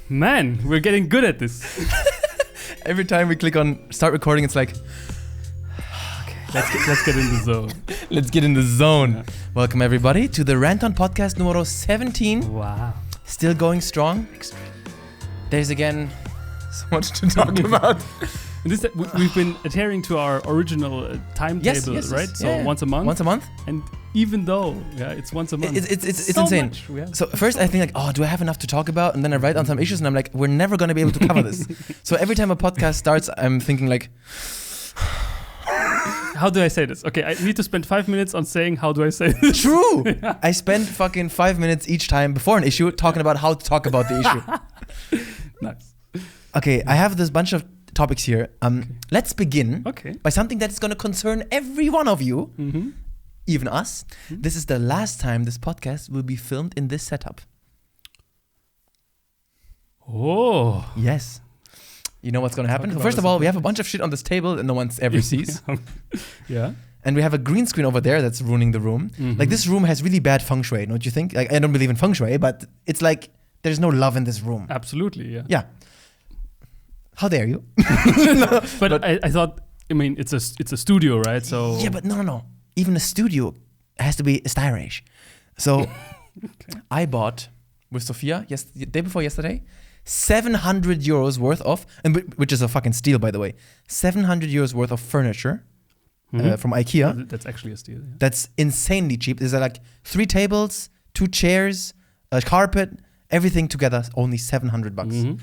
Man, we're getting good at this. Every time we click on start recording, it's like, okay, let's get in the zone. Let's get in the zone. Yeah. Welcome everybody to the Ranton podcast numero 17. Wow. Still going strong. There's again so much to talk about. And we've been adhering to our original timetable, yes, right? So yeah. once a month. Once a month. And even though it's once a month, it's so insane. Much. So first I think like, oh, do I have enough to talk about? And then I write down some issues and I'm like, we're never going to be able to cover this. So every time a podcast starts, I'm thinking like, how do I say this? Okay, I need to spend 5 minutes on saying how do I say this. True. Yeah. I spend fucking 5 minutes each time before an issue talking about how to talk about the issue. Nice. Okay, I have this bunch of topics here. Let's begin by something that is going to concern every one of you, even us. This is the last time this podcast will be filmed in this setup. Oh. Yes. You know what's going to happen? First of all, we have a bunch of shit on this table that no one ever sees. Yeah. And we have a green screen over there that's ruining the room. Like, this room has really bad feng shui, don't you think? Like, I don't believe in feng shui, but it's like there's no love in this room. Absolutely, yeah. Yeah. How dare you? But I thought, I mean, it's a studio, right? So yeah, but no. Even a studio has to be stylish. So I bought with Sophia the day before yesterday 700 euros worth of, and which is a fucking steal, by the way. 700 euros worth of furniture from IKEA. That's actually a steal. Yeah. That's insanely cheap. There's like 3 tables, 2 chairs, a carpet, everything together, only $700.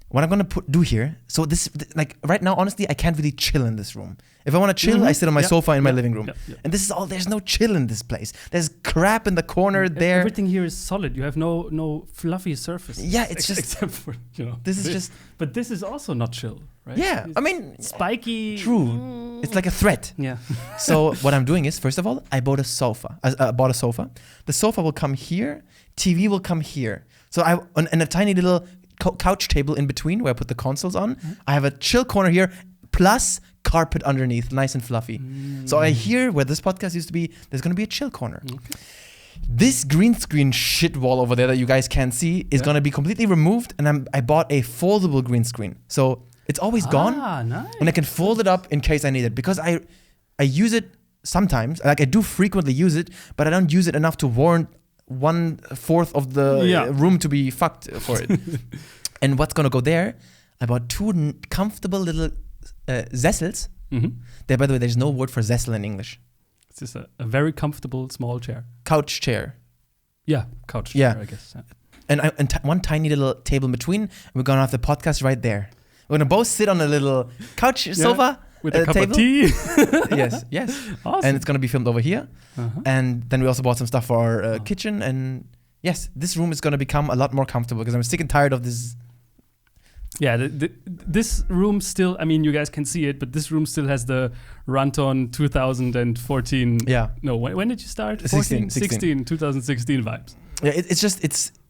What I'm gonna do here, so this, like right now, honestly, I can't really chill in this room. If I want to chill, I sit on my sofa in my living room. And this is all, there's no chill in this place. There's crap in the corner there. Everything here is solid. You have no fluffy surfaces. Yeah, it's just, except for, this is just. But this is also not chill, right? Yeah, it's I mean. Spiky. True. It's like a threat. Yeah. So what I'm doing is, first of all, I bought a sofa. The sofa will come here. TV will come here. So and a tiny little couch table in between where I put the consoles on. I have a chill corner here, plus carpet underneath, nice and fluffy. So here, where this podcast used to be, there's going to be a chill corner. Okay. This green screen shit wall over there that you guys can't see is going to be completely removed, and I bought a foldable green screen. So it's always gone, nice. And I can fold it up in case I need it, because I use it sometimes. Like, I do frequently use it, but I don't use it enough to warrant 1/4 of the room to be fucked for it. And what's gonna go there? I bought 2 comfortable little Sessels. There, by the way, there's no word for Sessel in English. It's just a very comfortable small chair. Couch chair. Yeah, couch chair, I guess. Yeah. And one tiny little table in between. We're gonna have the podcast right there. We're gonna both sit on a little couch sofa. With a cup table. of tea. Yes. Awesome. And it's going to be filmed over here. And then we also bought some stuff for our kitchen. And yes, this room is going to become a lot more comfortable because I'm sick and tired of this. Yeah, this room still, I mean, you guys can see it, but this room still has the Ranton 2014. Yeah. No, when did you start? 16. 2016 vibes. Yeah,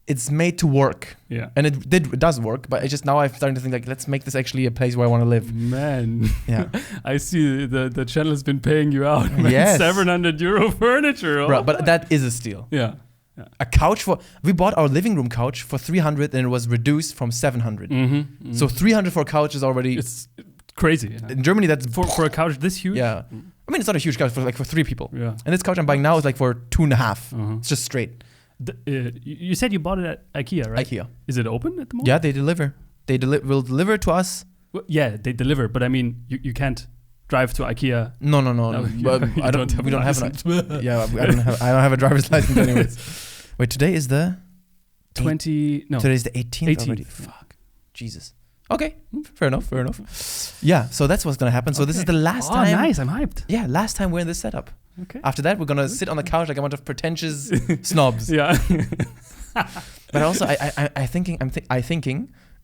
it's made to work. Yeah. And it does work, but it's just now I'm starting to think like, let's make this actually a place where I want to live. Man. Yeah. I see the channel has been paying you out. Man. Yes. 700 euro furniture. Oh. Bro, but that is a steal. Yeah. A couch we bought our living room couch for 300 and it was reduced from 700. So 300 for a couch is already. It's crazy. Yeah. In Germany, that's. For a couch this huge? Yeah. I mean, it's not a huge couch for 3 people. Yeah. And this couch I'm buying now is like for 2.5. It's just straight. You said you bought it at IKEA, right? IKEA. Is it open at the moment? Yeah, they deliver. They will deliver to us. Well, yeah, they deliver, but I mean, you can't drive to IKEA. No. We don't have a driver's license anyways. Wait, today is the 20. No, today's the 18th already. Fuck, Jesus. Okay, fair enough. Yeah, so that's what's gonna happen. So this is the last time. Oh, nice! I'm hyped. Yeah, last time we're in this setup. Okay. After that, we're gonna sit on the couch like a bunch of pretentious snobs. Yeah. But also, I'm thinking,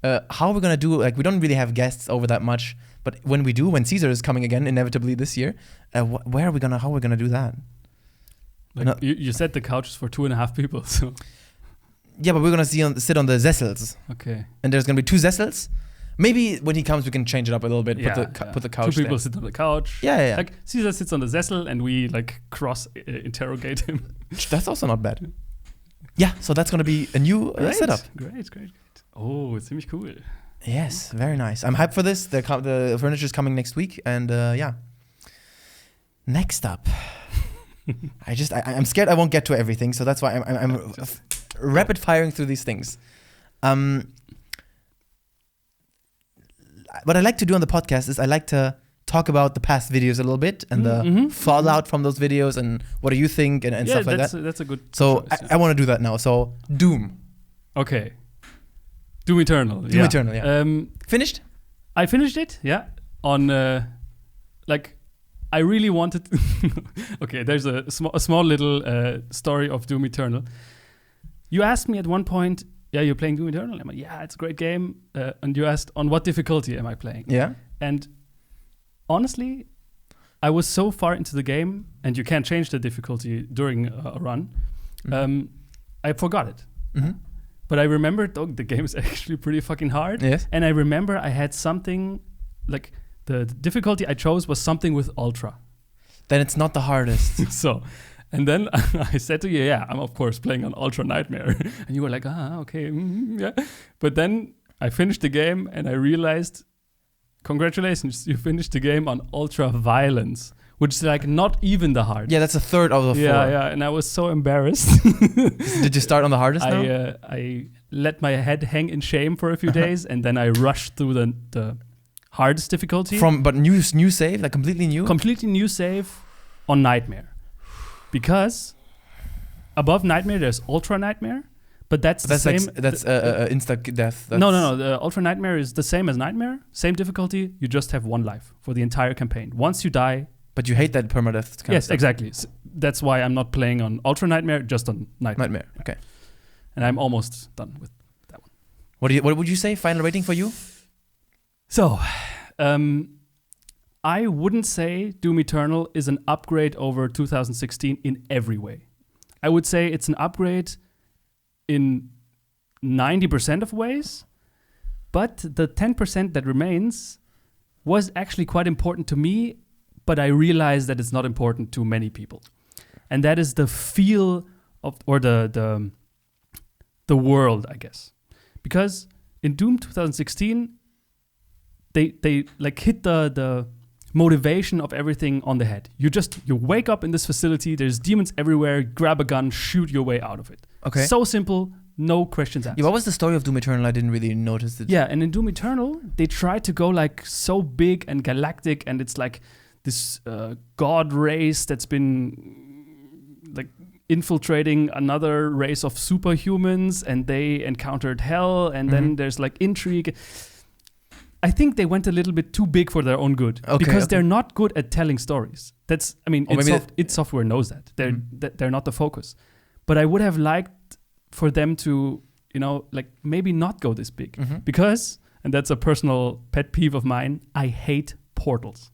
how are we gonna do? Like, we don't really have guests over that much. But when we do, when Caesar is coming again, inevitably this year, how are we gonna do that? Like you said the couch is for 2.5 people, so. Yeah, but we're gonna sit on the Sessels. Okay. And there's gonna be 2 Sessels. Maybe when he comes, we can change it up a little bit. Put the couch. 2 people there. sit on the couch. Yeah. Like Caesar sits on the Sessel, and we like cross interrogate him. That's also not bad. Yeah, so that's gonna be a new setup. Great. Oh, ziemlich cool. Yes, very nice. I'm hyped for this. The furniture is coming next week, and yeah. Next up, I'm scared I won't get to everything, so that's why I'm rapid firing through these things. What I like to do on the podcast is I like to talk about the past videos a little bit and the fallout from those videos and what do you think and stuff like that. That's a good. So choice, I want to do that now. So Doom. Okay. Doom Eternal. Doom Eternal. Yeah. Finished? I finished it. Yeah. On I really wanted. Okay. There's a small little story of Doom Eternal. You asked me at one point. Yeah, you're playing Doom Eternal. I'm like, yeah, it's a great game. And you asked, on what difficulty am I playing? Yeah. And honestly, I was so far into the game, and you can't change the difficulty during a run. I forgot it. Mm-hmm. But I remembered, the game is actually pretty fucking hard. Yes. And I remember I had something, like, the difficulty I chose was something with Ultra. Then it's not the hardest. So, and then I said to you, yeah, I'm of course playing on Ultra Nightmare. And you were like, okay, yeah. But then I finished the game and I realized, congratulations, you finished the game on Ultra Violence, which is like not even the hardest. Yeah, that's a third of the 4. Yeah, and I was so embarrassed. Did you start on the hardest now? I let my head hang in shame for a few days, and then I rushed through the hardest difficulty. But new save, like completely new? Completely new save on Nightmare. Because above Nightmare, there's Ultra Nightmare, but that's the same. That's insta death. No. The Ultra Nightmare is the same as Nightmare, same difficulty. You just have 1 life for the entire campaign. Once you die. But you hate that permadeath kind of stuff. Exactly. So that's why I'm not playing on Ultra Nightmare, just on Nightmare. Okay. And I'm almost done with that one. What would you say? Final rating for you? So, I wouldn't say Doom Eternal is an upgrade over 2016 in every way. I would say it's an upgrade in 90% of ways, but the 10% that remains was actually quite important to me, but I realized that it's not important to many people. And that is the feel of, or the world, I guess. Because in Doom 2016, they like hit the motivation of everything on the head. You wake up in this facility, there's demons everywhere, grab a gun, shoot your way out of it. Okay. So simple, no questions asked. Yeah, what was the story of Doom Eternal? I didn't really notice it. Yeah, and in Doom Eternal, they try to go like so big and galactic, and it's like this god race that's been like infiltrating another race of superhumans, and they encountered hell, and then there's like intrigue. I think they went a little bit too big for their own good, because they're not good at telling stories. That's, I mean, id Software knows that. They're not the focus. But I would have liked for them to, like maybe not go this big, because, and that's a personal pet peeve of mine, I hate portals.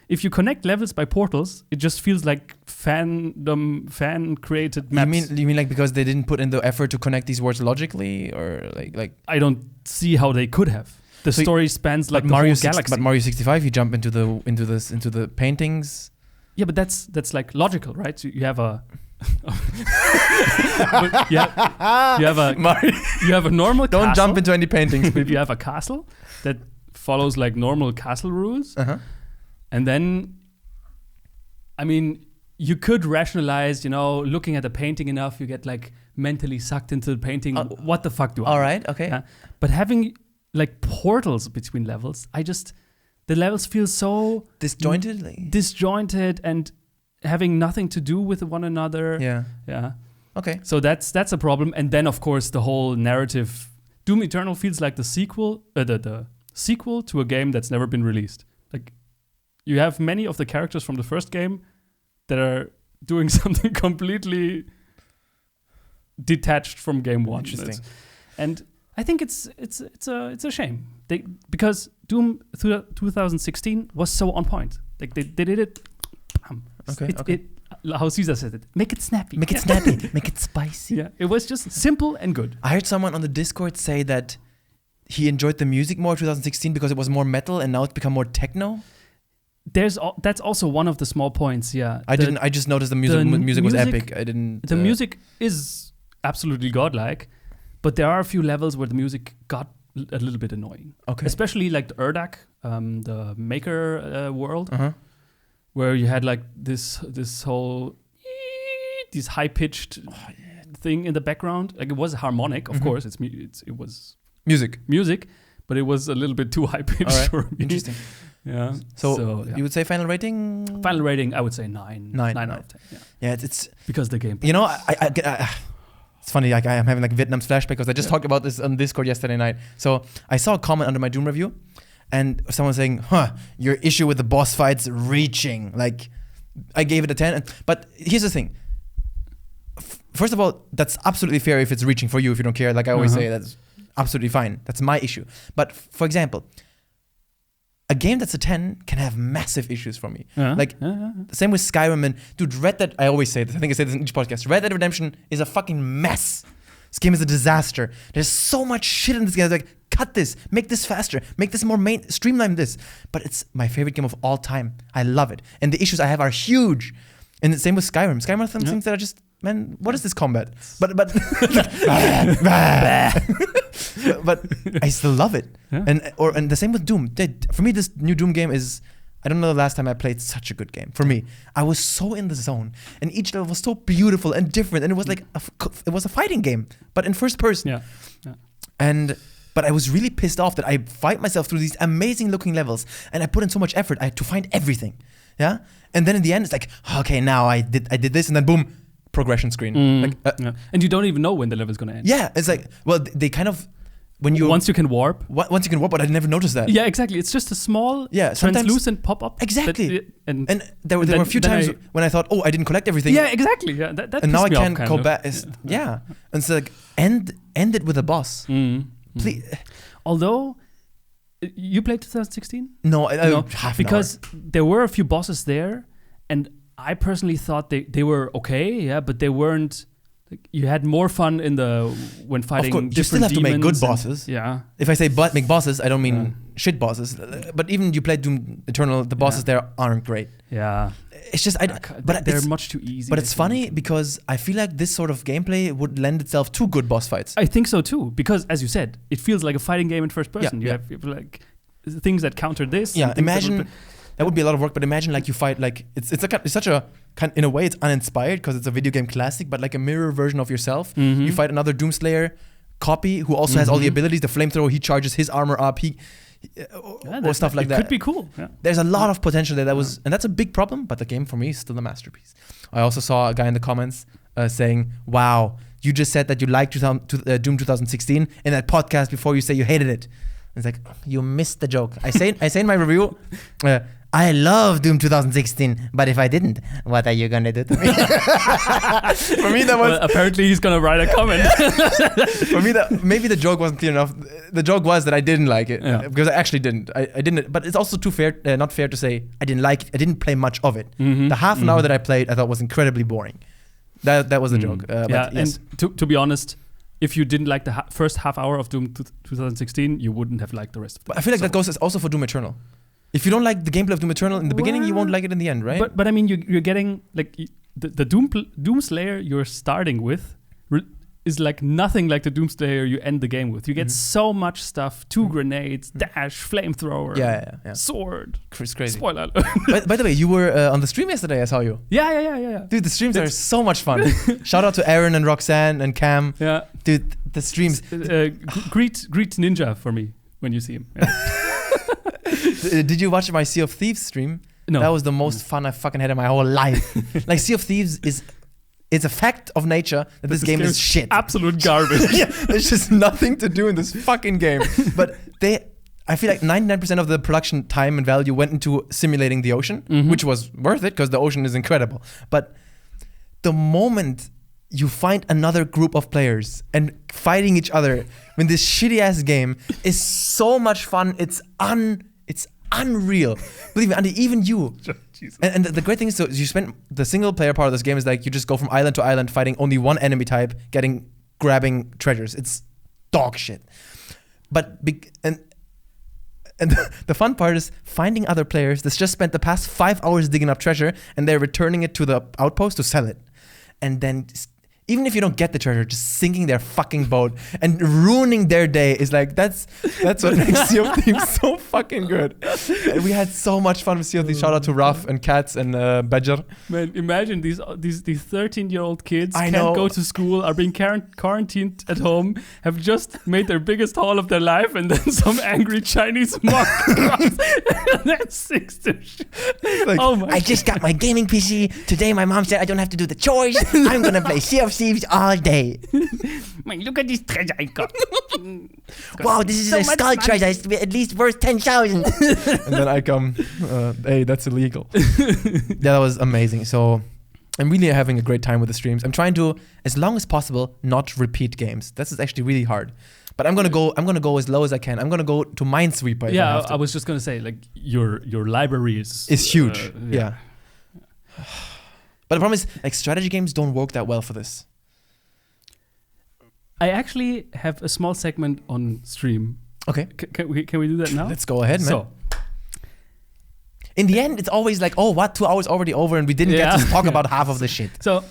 If you connect levels by portals, it just feels like fan-created maps. You mean like because they didn't put in the effort to connect these words logically, or like? I don't see how they could have. The story spans like the whole galaxy. But Mario 65, you jump into the paintings. Yeah, but that's like logical, right? So you have a you have a normal castle. Don't jump into any paintings. You have a castle that follows like normal castle rules. And then, I mean, you could rationalize, looking at the painting enough, you get like mentally sucked into the painting. What the fuck do I? All right, okay. But having like portals between levels, the levels feel so disjointed and having nothing to do with one another. Yeah. Okay. So that's a problem. And then of course the whole narrative, Doom Eternal feels like the sequel to a game that's never been released. Like, you have many of the characters from the first game that are doing something completely detached from game one. Interesting. And I think it's a shame because Doom 2016 was so on point. Like they did it. Okay. How Caesar said it. Make it snappy. Make it snappy. Make it spicy. Yeah. It was just simple and good. I heard someone on the Discord say that he enjoyed the music more 2016 because it was more metal, and now it's become more techno. That's also one of the small points. Yeah. I just noticed the music was epic. I didn't. The music is absolutely godlike. But there are a few levels where the music got a little bit annoying. Okay. Especially like the Urdak, the Maker world, Uh-huh. where you had like this whole this high pitched thing in the background. Like it was harmonic, of course. It was music, but it was a little bit too high pitched for me. Interesting. Yeah. So you would say final rating? Final rating, I would say 9. 9 out of 10. Yeah. Yeah, it's because the game. You know, I it's funny. Like I'm having like Vietnam's flashback because I just talked about this on Discord yesterday night. So I saw a comment under my Doom review, and someone saying, your issue with the boss fights reaching. Like, I gave it a 10. But here's the thing. First of all, that's absolutely fair if it's reaching for you, if you don't care. Like I always say, that's absolutely fine. That's my issue. But for example, a game that's a 10 can have massive issues for me. Same with Skyrim and dude, Red Dead, I always say this, I think I say this in each podcast. Red Dead Redemption is a fucking mess. This game is a disaster. There's so much shit in this game. It's like, cut this, make this faster, make this more streamline this. But it's my favorite game of all time. I love it. And the issues I have are huge. And the same with Skyrim. Skyrim are some things that are just, man, what is this combat? But but I still love it. Yeah. And the same with Doom. For me, this new Doom game is, I don't know the last time I played such a good game. For me, I was so in the zone, and each level was so beautiful and different, and it was like it was a fighting game, but in first person. Yeah. But I was really pissed off that I fight myself through these amazing looking levels, and I put in so much effort to find everything. Yeah. And then in the end, it's like, okay, now I did this, and then boom, progression screen. And you don't even know when the level is gonna end. Yeah. It's like, well, they kind of. Once you can warp, but I never noticed that. Yeah, exactly. It's just a small, translucent pop-up. Exactly. And there were a few times when I thought, I didn't collect everything. Yeah, exactly. Yeah, that and now I can't go back. Yeah. And so like end it with a boss. Please. Although you played 2016? No, because there were a few bosses there, and I personally thought they were okay. But they weren't. Like, you had more fun when fighting. Of course, you still have to make good bosses. Yeah. If I say make bosses, I don't mean shit bosses. But even you play Doom Eternal, the bosses there aren't great. Yeah. It's just but they're much too easy. But it's funny because I feel like this sort of gameplay would lend itself to good boss fights. I think so too, because as you said, it feels like a fighting game in first person. You have like things that counter this. Yeah. Imagine. That would be a lot of work, but imagine like you fight like it's such a kind, in a way it's uninspired because it's a video game classic, but like a mirror version of yourself. You fight another Doomslayer copy who also has all the abilities. The flamethrower, he charges his armor up. Or stuff like that. It could be cool. Yeah. There's a lot of potential there. And that's a big problem. But the game for me is still a masterpiece. I also saw a guy in the comments saying, "Wow, you just said that you liked Doom 2016 in that podcast before you say you hated it." It's like, you missed the joke. I say in my review, I love Doom 2016, but if I didn't, what are you gonna do to me? For me, that was... Well, apparently he's gonna write a comment. For me, maybe the joke wasn't clear enough. The joke was that I didn't like it, because I actually didn't. I didn't, but it's also not fair to say I didn't like it. I didn't play much of it. The half an hour that I played, I thought was incredibly boring. That was the joke. But yes. And to be honest, if you didn't like the first half hour of Doom 2016, you wouldn't have liked the rest of it. But I feel like that goes also for Doom Eternal. If you don't like the gameplay of Doom Eternal in the beginning, you won't like it in the end, right? But I mean, you're getting like the Doomslayer you're starting with is like nothing like the Doomslayer you end the game with. You get so much stuff: 2 grenades, dash, flamethrower, sword. It's crazy. Spoiler alert. by the way, you were on the stream yesterday. I saw you. Yeah. Dude, the streams are so much fun. Shout out to Aaron and Roxanne and Cam. Yeah. Dude, the streams. Greet Ninja for me when you see him. Yeah. Did you watch my Sea of Thieves stream? No. That was the most fun I fucking had in my whole life. Like, Sea of Thieves it's a fact of nature that this game is shit. Absolute garbage. There's just nothing to do in this fucking game. But I feel like 99% of the production time and value went into simulating the ocean, which was worth it because the ocean is incredible. But the moment you find another group of players and fighting each other in this shitty ass game is so much fun. It's unreal. Believe me, Andi, even you. And the great thing is, so you spend the single player part of this game is like you just go from island to island fighting only one enemy type, grabbing treasures. It's dog shit. But the fun part is finding other players that's just spent the past 5 hours digging up treasure and they're returning it to the outpost to sell it. And then even if you don't get the treasure, just sinking their fucking boat and ruining their day is like, that's what makes Sea of Thieves so fucking good. And we had so much fun with Sea of Thieves. Shout out to Ruff and Katz and Badger. Man, imagine these 13-year-old kids I can't know. go to school, are being quarantined at home, have just made their biggest haul of their life, and then some angry Chinese monk comes and sings their shit. Like, Oh my I just got my gaming PC. Today my mom said I don't have to do the chores. I'm gonna play Sea of Thieves all day. Man, look at this treasure I got. Wow, this is So a much skull money. treasure. It's at least worth 10,000. And then I come, hey, that's illegal. Yeah, that was amazing. So I'm really having a great time with the streams. I'm trying to, as long as possible, not repeat games. This is actually really hard. But I'm gonna go as low as I can. I'm gonna go to Minesweeper. if I have to. I was just gonna say, like, your library is Huge. Yeah. But the problem is, like, strategy games don't work that well for this. I actually have a small segment on stream. Okay. Can we do that now? Let's go ahead, man. So, In the end, it's always like, oh, what? 2 hours already over, and we didn't get to talk about half of the shit. So,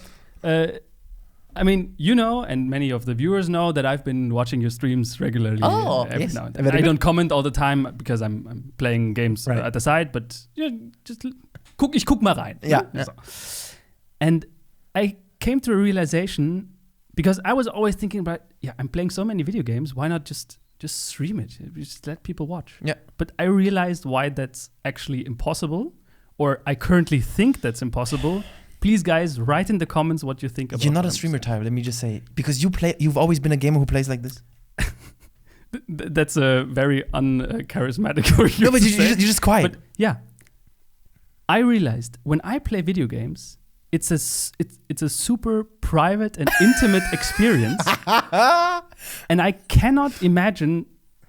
I mean, you know, and many of the viewers know that I've been watching your streams regularly. Oh, every yes. now and then. Very I good. don't comment all the time because I'm playing games Right. at the side, but yeah, just ich guck mal rein. Yeah. So. And I came to a realization because I was always thinking about, I'm playing so many video games. Why not just stream it? Just let people watch. Yeah. But I realized why that's actually impossible, or I currently think that's impossible. Please, guys, write in the comments what you think about. You're not a them. streamer type, let me just say. Because you've always been a gamer who plays like this. That's a very uncharismatic. No, but you're just quiet. But yeah, I realized when I play video games, it's a super private and intimate experience, and I cannot imagine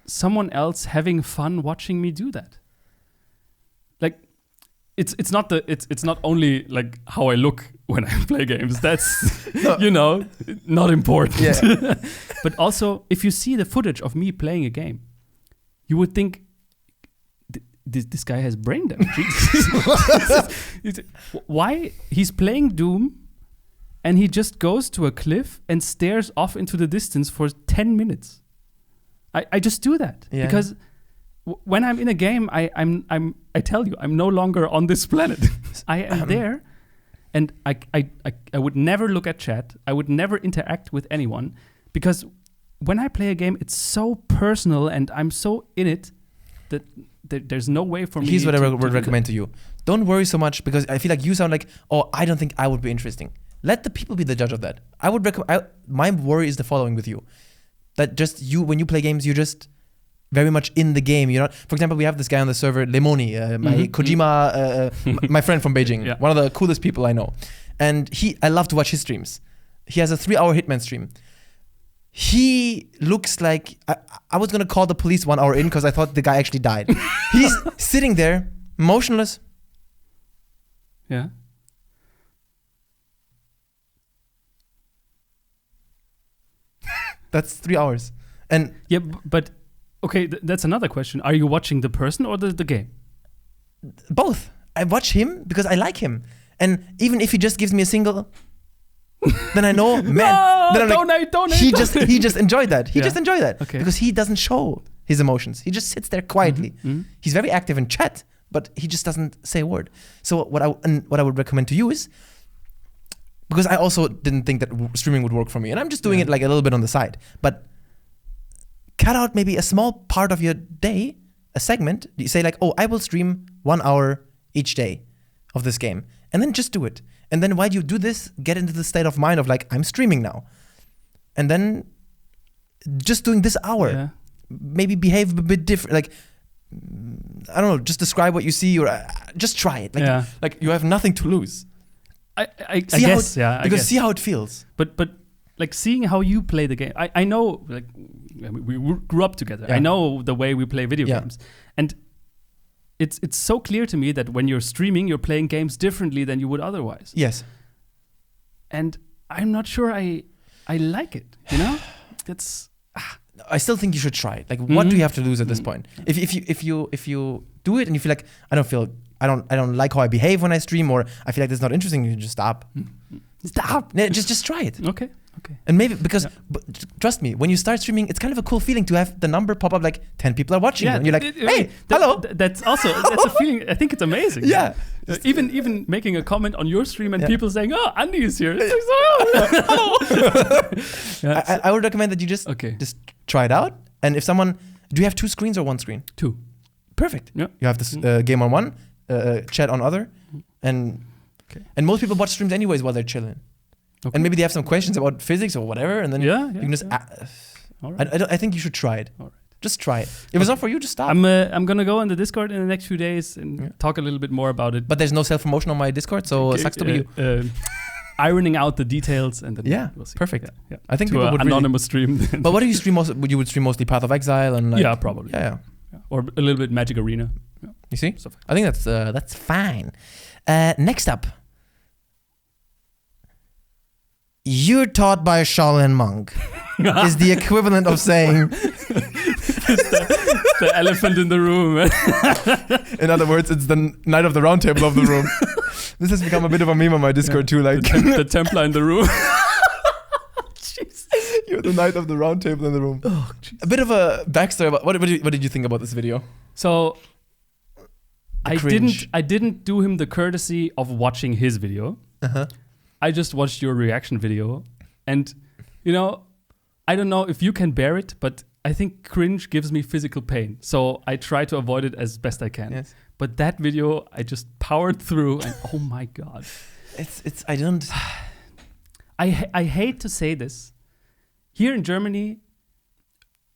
someone else having fun watching me do that. Like, it's not only like how I look when I play games. That's not important. Yeah. But also, if you see the footage of me playing a game, you would think this guy has brain damage. Why he's playing Doom and he just goes to a cliff and stares off into the distance for 10 minutes. I just do that because when I'm in a game, I tell you, I'm no longer on this planet. I am there, and I would never look at chat. I would never interact with anyone because when I play a game, it's so personal and I'm so in it that there's no way for me. Here's what I would do recommend to you. Don't worry so much because I feel like you sound like, oh, I don't think I would be interesting. Let the people be the judge of that. I would recommend. My worry is the following with you, that just you when you play games, you're just very much in the game. You're not. For example, we have this guy on the server, Lemoni, Kojima, my friend from Beijing, one of the coolest people I know, and I love to watch his streams. He has a 3-hour Hitman stream. He looks like I was gonna call the police 1 hour in because I thought the guy actually died. He's sitting there, motionless. Yeah. That's 3 hours. And yeah, but okay, that's another question. Are you watching the person or the game? Both. I watch him because I like him, and even if he just gives me a single, then I know, man. Then I'm like, he just enjoyed that. He just enjoyed that because he doesn't show his emotions. He just sits there quietly. He's very active in chat, but he just doesn't say a word. So what I would recommend to you is, because I also didn't think that streaming would work for me, and I'm just doing it like a little bit on the side, but cut out maybe a small part of your day, a segment. You say like, oh, I will stream 1 hour each day of this game, and then just do it. And then while you do this, get into the state of mind of like, I'm streaming now. And then just doing this hour, maybe behave a bit different. Like, I don't know, just describe what you see or just try it. Like you have nothing to lose. I guess, see how it feels. But like seeing how you play the game, I know, like, we grew up together. I know the way we play video games. And it's so clear to me that when you're streaming, you're playing games differently than you would otherwise. Yes. And I'm not sure I like it, you know? That's I still think you should try it. Like, what do you have to lose at this point? If you do it and you feel like I don't like how I behave when I stream, or I feel like this is not interesting, you can just stop. Stop. Yeah, just try it. Okay. And maybe because trust me, when you start streaming, it's kind of a cool feeling to have the number pop up like 10 people are watching, and you're like, hey, hello. That's a feeling. I think it's amazing. Yeah. Even making a comment on your stream and people saying, "Oh, Andi is here." It's like, hello. I would recommend that you just try it out. And if someone, do you have 2 screens or 1 screen? 2. Perfect. Yeah. You have this game on one, chat on other, and most people watch streams anyways while they're chilling. Okay. And maybe they have some questions about physics or whatever, and then you can just. I think you should try it. All right. Just try it. If it's not for you, just stop. I'm gonna go on the Discord in the next few days and talk a little bit more about it. But there's no self-promotion on my Discord, so sucks to be you. Ironing out the details and then we'll see. Perfect. Yeah. I think to people would anonymous stream. But what do you stream most? You would stream mostly Path of Exile and probably. Yeah. Or a little bit Magic Arena. Yeah. You see? Stuff. I think that's fine. Next up. You're taught by a Shaolin monk is the equivalent of saying the elephant in the room. In other words, it's the Knight of the Round Table of the room. This has become a bit of a meme on my Discord too. Like the Templar in the room. Jeez. You're the Knight of the Round Table in the room. Oh, a bit of a backstory about what did you think about this video? So I didn't do him the courtesy of watching his video. I just watched your reaction video, and I don't know if you can bear it, but I think cringe gives me physical pain, so I try to avoid it as best I can. Yes. But that video, I just powered through, and oh my god, I hate to say this. Here in Germany,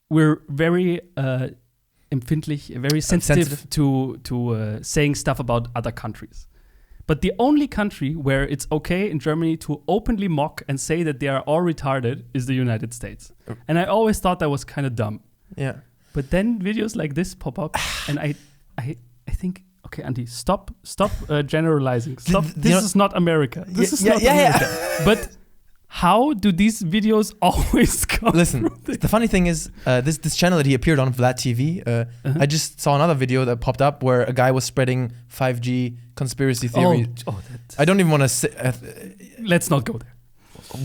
we're very empfindlich, very sensitive to saying stuff about other countries. But the only country where it's okay in Germany to openly mock and say that they are all retarded is the United States. And I always thought that was kind of dumb. Yeah. But then videos like this pop up, and I think, okay, Andi, stop generalizing. Stop. This is not America. This is not America. But how do these videos always come? Listen, the funny thing is, this channel that he appeared on, Vlad TV, I just saw another video that popped up where a guy was spreading 5G conspiracy theory. I don't even want to say... Let's not go there.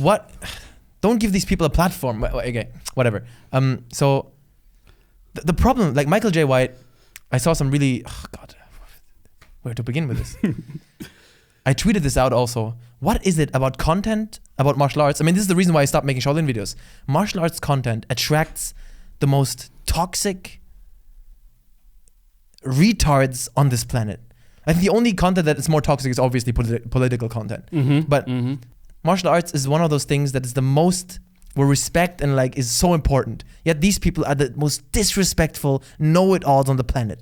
What? Don't give these people a platform. Okay, whatever. So, the problem, like Michael J. White, I saw some really... Oh, God. Where to begin with this? I tweeted this out also. What is it about content, about martial arts? I mean, this is the reason why I stopped making Shaolin videos. Martial arts content attracts the most toxic retards on this planet. I think the only content that is more toxic is obviously political content. But martial arts is one of those things that is the most where respect and like is so important. Yet these people are the most disrespectful know-it-alls on the planet.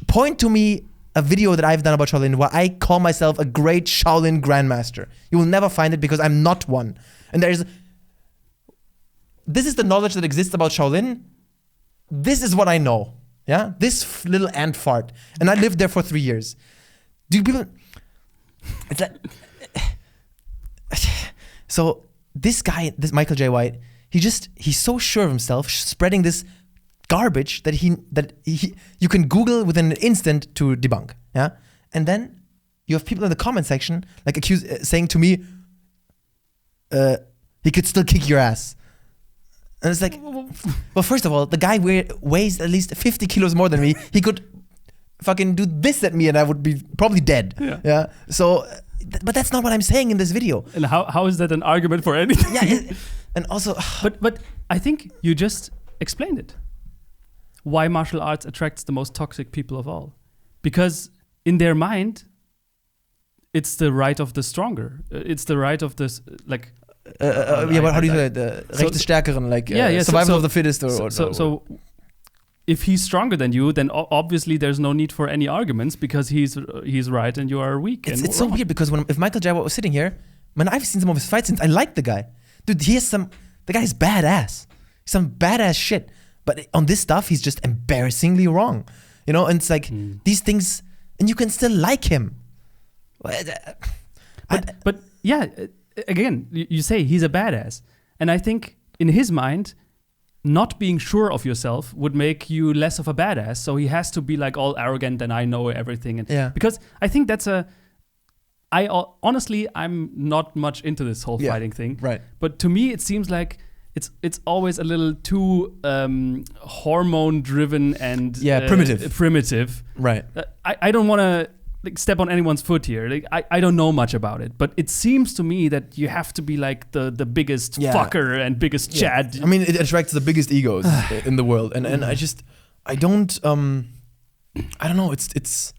Point to me a video that I've done about Shaolin where I call myself a great Shaolin grandmaster. You will never find it because I'm not one. And this is the knowledge that exists about Shaolin. This is what I know. Yeah, this little ant fart, and I lived there for 3 years. Do people? It's like, so this guy, this Michael J. White, he's so sure of himself, spreading this garbage that you can Google within an instant to debunk. Yeah, and then you have people in the comment section like saying to me, he could still kick your ass. And it's like, well, first of all, the guy weighs at least 50 kilos more than me. He could fucking do this at me and I would be probably dead. Yeah. So, but that's not what I'm saying in this video. And how is that an argument for anything? Yeah. And also... But I think you just explained it. Why martial arts attracts the most toxic people of all. Because in their mind, it's the right of the stronger. It's the right of this, like... but how do you say it? Recht des Stärkeren, like survival of the fittest. So if he's stronger than you, then obviously there's no need for any arguments because he's right and you are weak. It's so weird because if Michael J. White was sitting here, when I've seen some of his fight scenes, I like the guy. Dude, the guy's badass. He's some badass shit. But on this stuff, he's just embarrassingly wrong. You know, and it's like these things, and you can still like him. But yeah, again, you say he's a badass. And I think in his mind, not being sure of yourself would make you less of a badass. So he has to be like all arrogant and I know everything. And because I think honestly, I'm not much into this whole Yeah, fighting thing. right. But to me, it seems like it's always a little too hormone driven and primitive. Right. I don't want to step on anyone's foot here. Like I don't know much about it, but it seems to me that you have to be like the biggest fucker and biggest Chad. I mean, it attracts the biggest egos in the world, and I don't know. It's.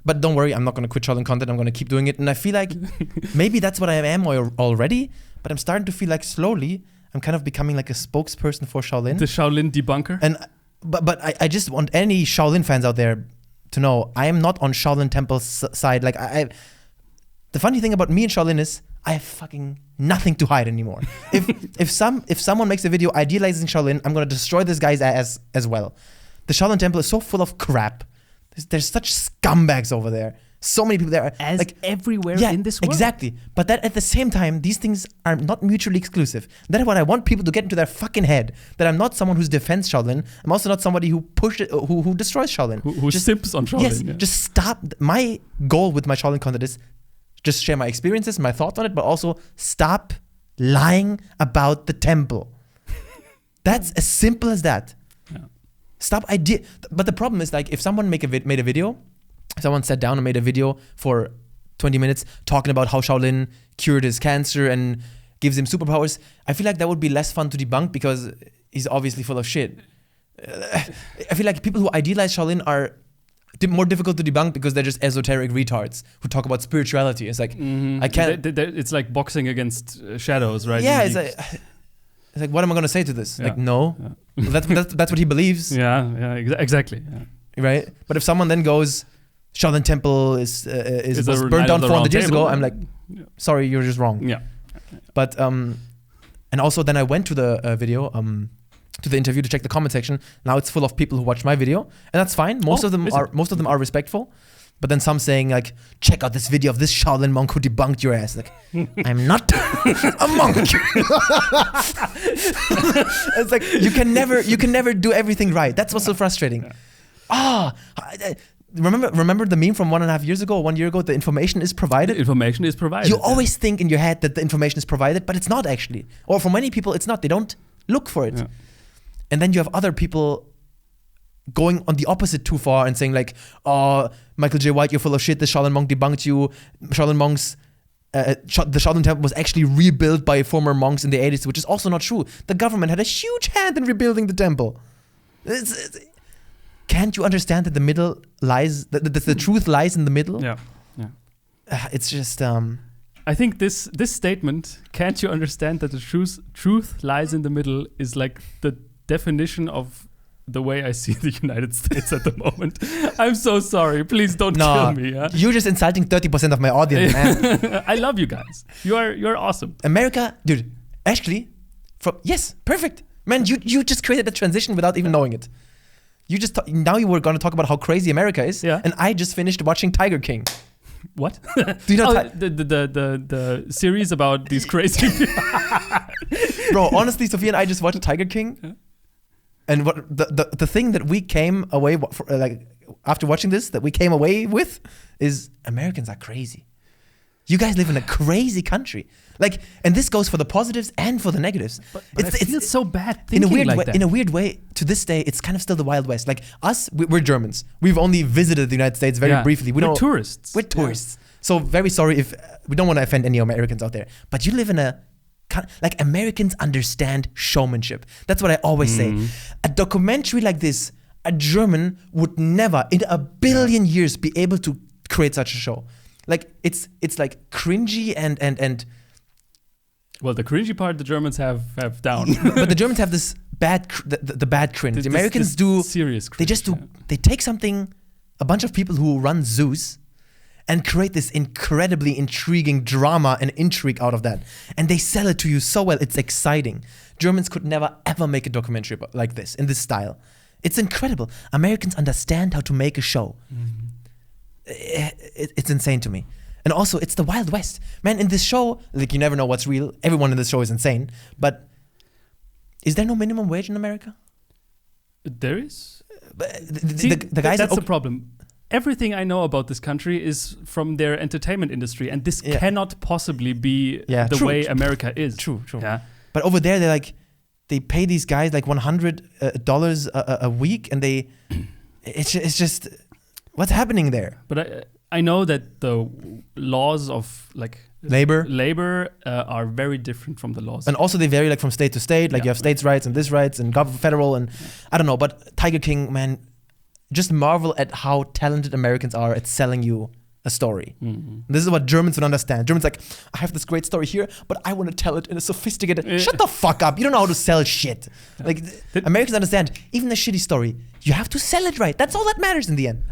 But don't worry, I'm not gonna quit Shaolin content. I'm gonna keep doing it, and I feel like maybe that's what I am already. But I'm starting to feel like slowly I'm kind of becoming like a spokesperson for Shaolin. The Shaolin debunker. And but I just want any Shaolin fans out there to know I am not on Shaolin Temple's side. Like the funny thing about me and Shaolin is I have fucking nothing to hide anymore. if someone makes a video idealizing Shaolin, I'm gonna destroy this guy's ass as well. The Shaolin Temple is so full of crap. There's such scumbags over there. So many people there. As like everywhere in this world. Exactly. But that at the same time, these things are not mutually exclusive. That's what I want people to get into their fucking head. That I'm not someone who defends Shaolin. I'm also not somebody who who destroys Shaolin. Who simps on Shaolin. Yes, just stop. My goal with my Shaolin content is just share my experiences, my thoughts on it, but also stop lying about the temple. That's as simple as that. Yeah. Stop idea. But the problem is, like, if someone made a video, someone sat down and made a video for 20 minutes talking about how Shaolin cured his cancer and gives him superpowers, I feel like that would be less fun to debunk because he's obviously full of shit. I feel like people who idealize Shaolin are more difficult to debunk because they're just esoteric retards who talk about spirituality. It's like, I can't... It's like boxing against shadows, right? Yeah, it's like, what am I going to say to this? Yeah. Like, no. Yeah. Well, that's what he believes. Yeah, exactly. Yeah. Right? But if someone then goes, Shaolin Temple was burned down 400 years ago, I'm like, sorry, you're just wrong. Yeah. But, and also then I went to the video, to the interview to check the comment section. Now it's full of people who watch my video, and that's fine. Most of them are respectful. But then some saying like, check out this video of this Shaolin monk who debunked your ass. Like, I'm not a monk. It's like you can never do everything right. That's what's so frustrating. Remember the meme from 1.5 years ago, 1 year ago? The information is provided. Information is provided. You always think in your head that the information is provided, but it's not actually. Or for many people, it's not. They don't look for it. Yeah. And then you have other people going on the opposite too far and saying like, oh, Michael J. White, you're full of shit. The Shaolin monk debunked you. Shaolin monks, the Shaolin temple was actually rebuilt by former monks in the 80s, which is also not true. The government had a huge hand in rebuilding the temple. Can't you understand that the middle lies, that the truth lies in the middle? Yeah. It's just... I think this statement, can't you understand that the truth lies in the middle, is like the definition of the way I see the United States at the moment. I'm so sorry. Please don't kill me. Yeah? You're just insulting 30% of my audience, man. I love you guys. You're awesome. America, dude, actually, yes, perfect. Man, you just created a transition without even knowing it. You just now you were going to talk about how crazy America is, and I just finished watching Tiger King. What? Do you know the series about these crazy people? Bro, honestly, Sophia and I just watched Tiger King. And what the thing that we came away after watching this that we came away with is Americans are crazy. You guys live in a crazy country. Like, and this goes for the positives and for the negatives. But it feels so bad thinking that. In a weird way, to this day, it's kind of still the Wild West. Like us, we're Germans. We've only visited the United States very briefly. We're tourists. We're tourists. So very sorry if we don't want to offend any Americans out there. But you live in like Americans understand showmanship. That's what I always say. A documentary like this, a German would never in a billion years be able to create such a show. Like it's like cringy and well, the cringy part the Germans have down. But the Germans have this bad the bad cringe. The Americans do serious cringe. They just do they take something, a bunch of people who run zoos, and create this incredibly intriguing drama and intrigue out of that. And they sell it to you so well, it's exciting. Germans could never ever make a documentary like this, in this style. It's incredible. Americans understand how to make a show. It's insane to me. And also, it's the Wild West. Man, in this show, like, you never know what's real. Everyone in this show is insane. But is there no minimum wage in America? There is. The guys that's the problem. everything I know about this country is from their entertainment industry, and this cannot possibly be the way America is. True. Yeah. But over there, they pay these guys like $100 a week, and it's just what's happening there. But I know that the laws of like labor are very different from the laws. And also they vary like from state to state. Like you have states' rights and this rights and federal, and I don't know. But Tiger King, man, just marvel at how talented Americans are at selling you a story. Mm-hmm. This is what Germans would understand. Germans like, I have this great story here, but I want to tell it in a sophisticated. Shut the fuck up! You don't know how to sell shit. Like Americans understand, even a shitty story, you have to sell it right. That's all that matters in the end.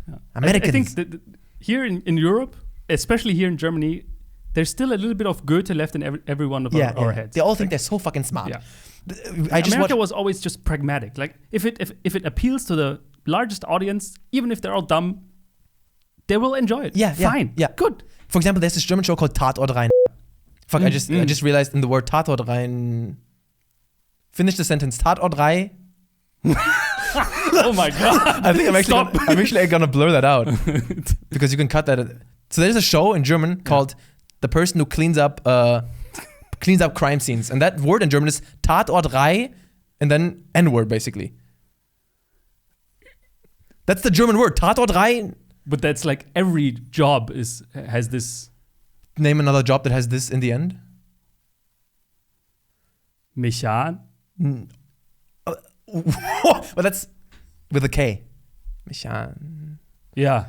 Yeah. Americans. I think that here in Europe, especially here in Germany, there's still a little bit of Goethe left in every one of our heads. They all think they're so fucking smart. Yeah. America was always just pragmatic. Like if it appeals to the largest audience, even if they're all dumb, they will enjoy it. Fine. Yeah. Good. For example, there's this German show called Tatort rein. Fuck, I just realized in the word Tatort rein. Finish the sentence. Tatort rein. Oh my god! I think I'm actually gonna blur that out because you can cut that. So there's a show in German called "The Person Who Cleans Up Crime Scenes," and that word in German is Tatortrein, and then N-word basically. That's the German word Tatortrein. But that's like every job has this. Name another job that has this in the end. Mechan. But that's with a K. Mechan. Yeah.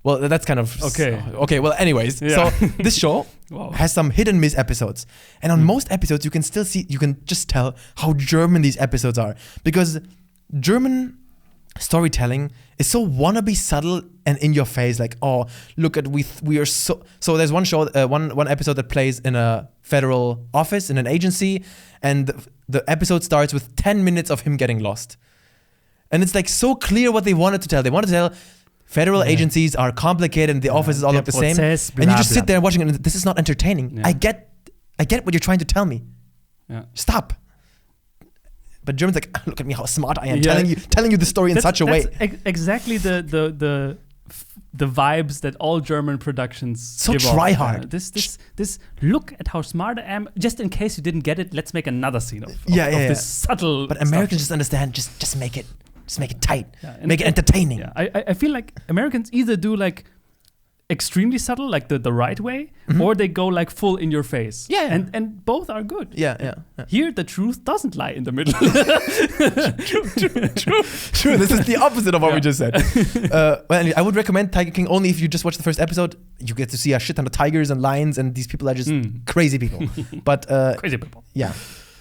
Well, that's kind of okay. Well, anyways, so this show has some hit and miss episodes, and on most episodes, you can just tell how German these episodes are, because German storytelling is so wannabe subtle and in your face. Like, oh, look at we are so. So there's one show, one episode that plays in a federal office in an agency, and the episode starts with 10 minutes of him getting lost, and it's like so clear what they wanted to tell. They wanted to tell. Federal agencies are complicated and the offices all look the same. And you just sit there watching it and this is not entertaining. Yeah. I get what you're trying to tell me. Yeah. Stop. But Germans like, look at me how smart I am, telling you the story in such a way. Exactly the vibes that all German productions give try hard. This look at how smart I am. Just in case you didn't get it, let's make another scene of this subtle. But Americans just understand, just make it. Just make it tight. Make it entertaining. Yeah. I feel like Americans either do like extremely subtle, like the right way, or they go like full in your face. Yeah. And both are good. Yeah. Here, the truth doesn't lie in the middle. True. This is the opposite of what we just said. Well, anyway, I would recommend Tiger King only if you just watch the first episode. You get to see a shit ton of tigers and lions, and these people are just crazy people. But crazy people. Yeah.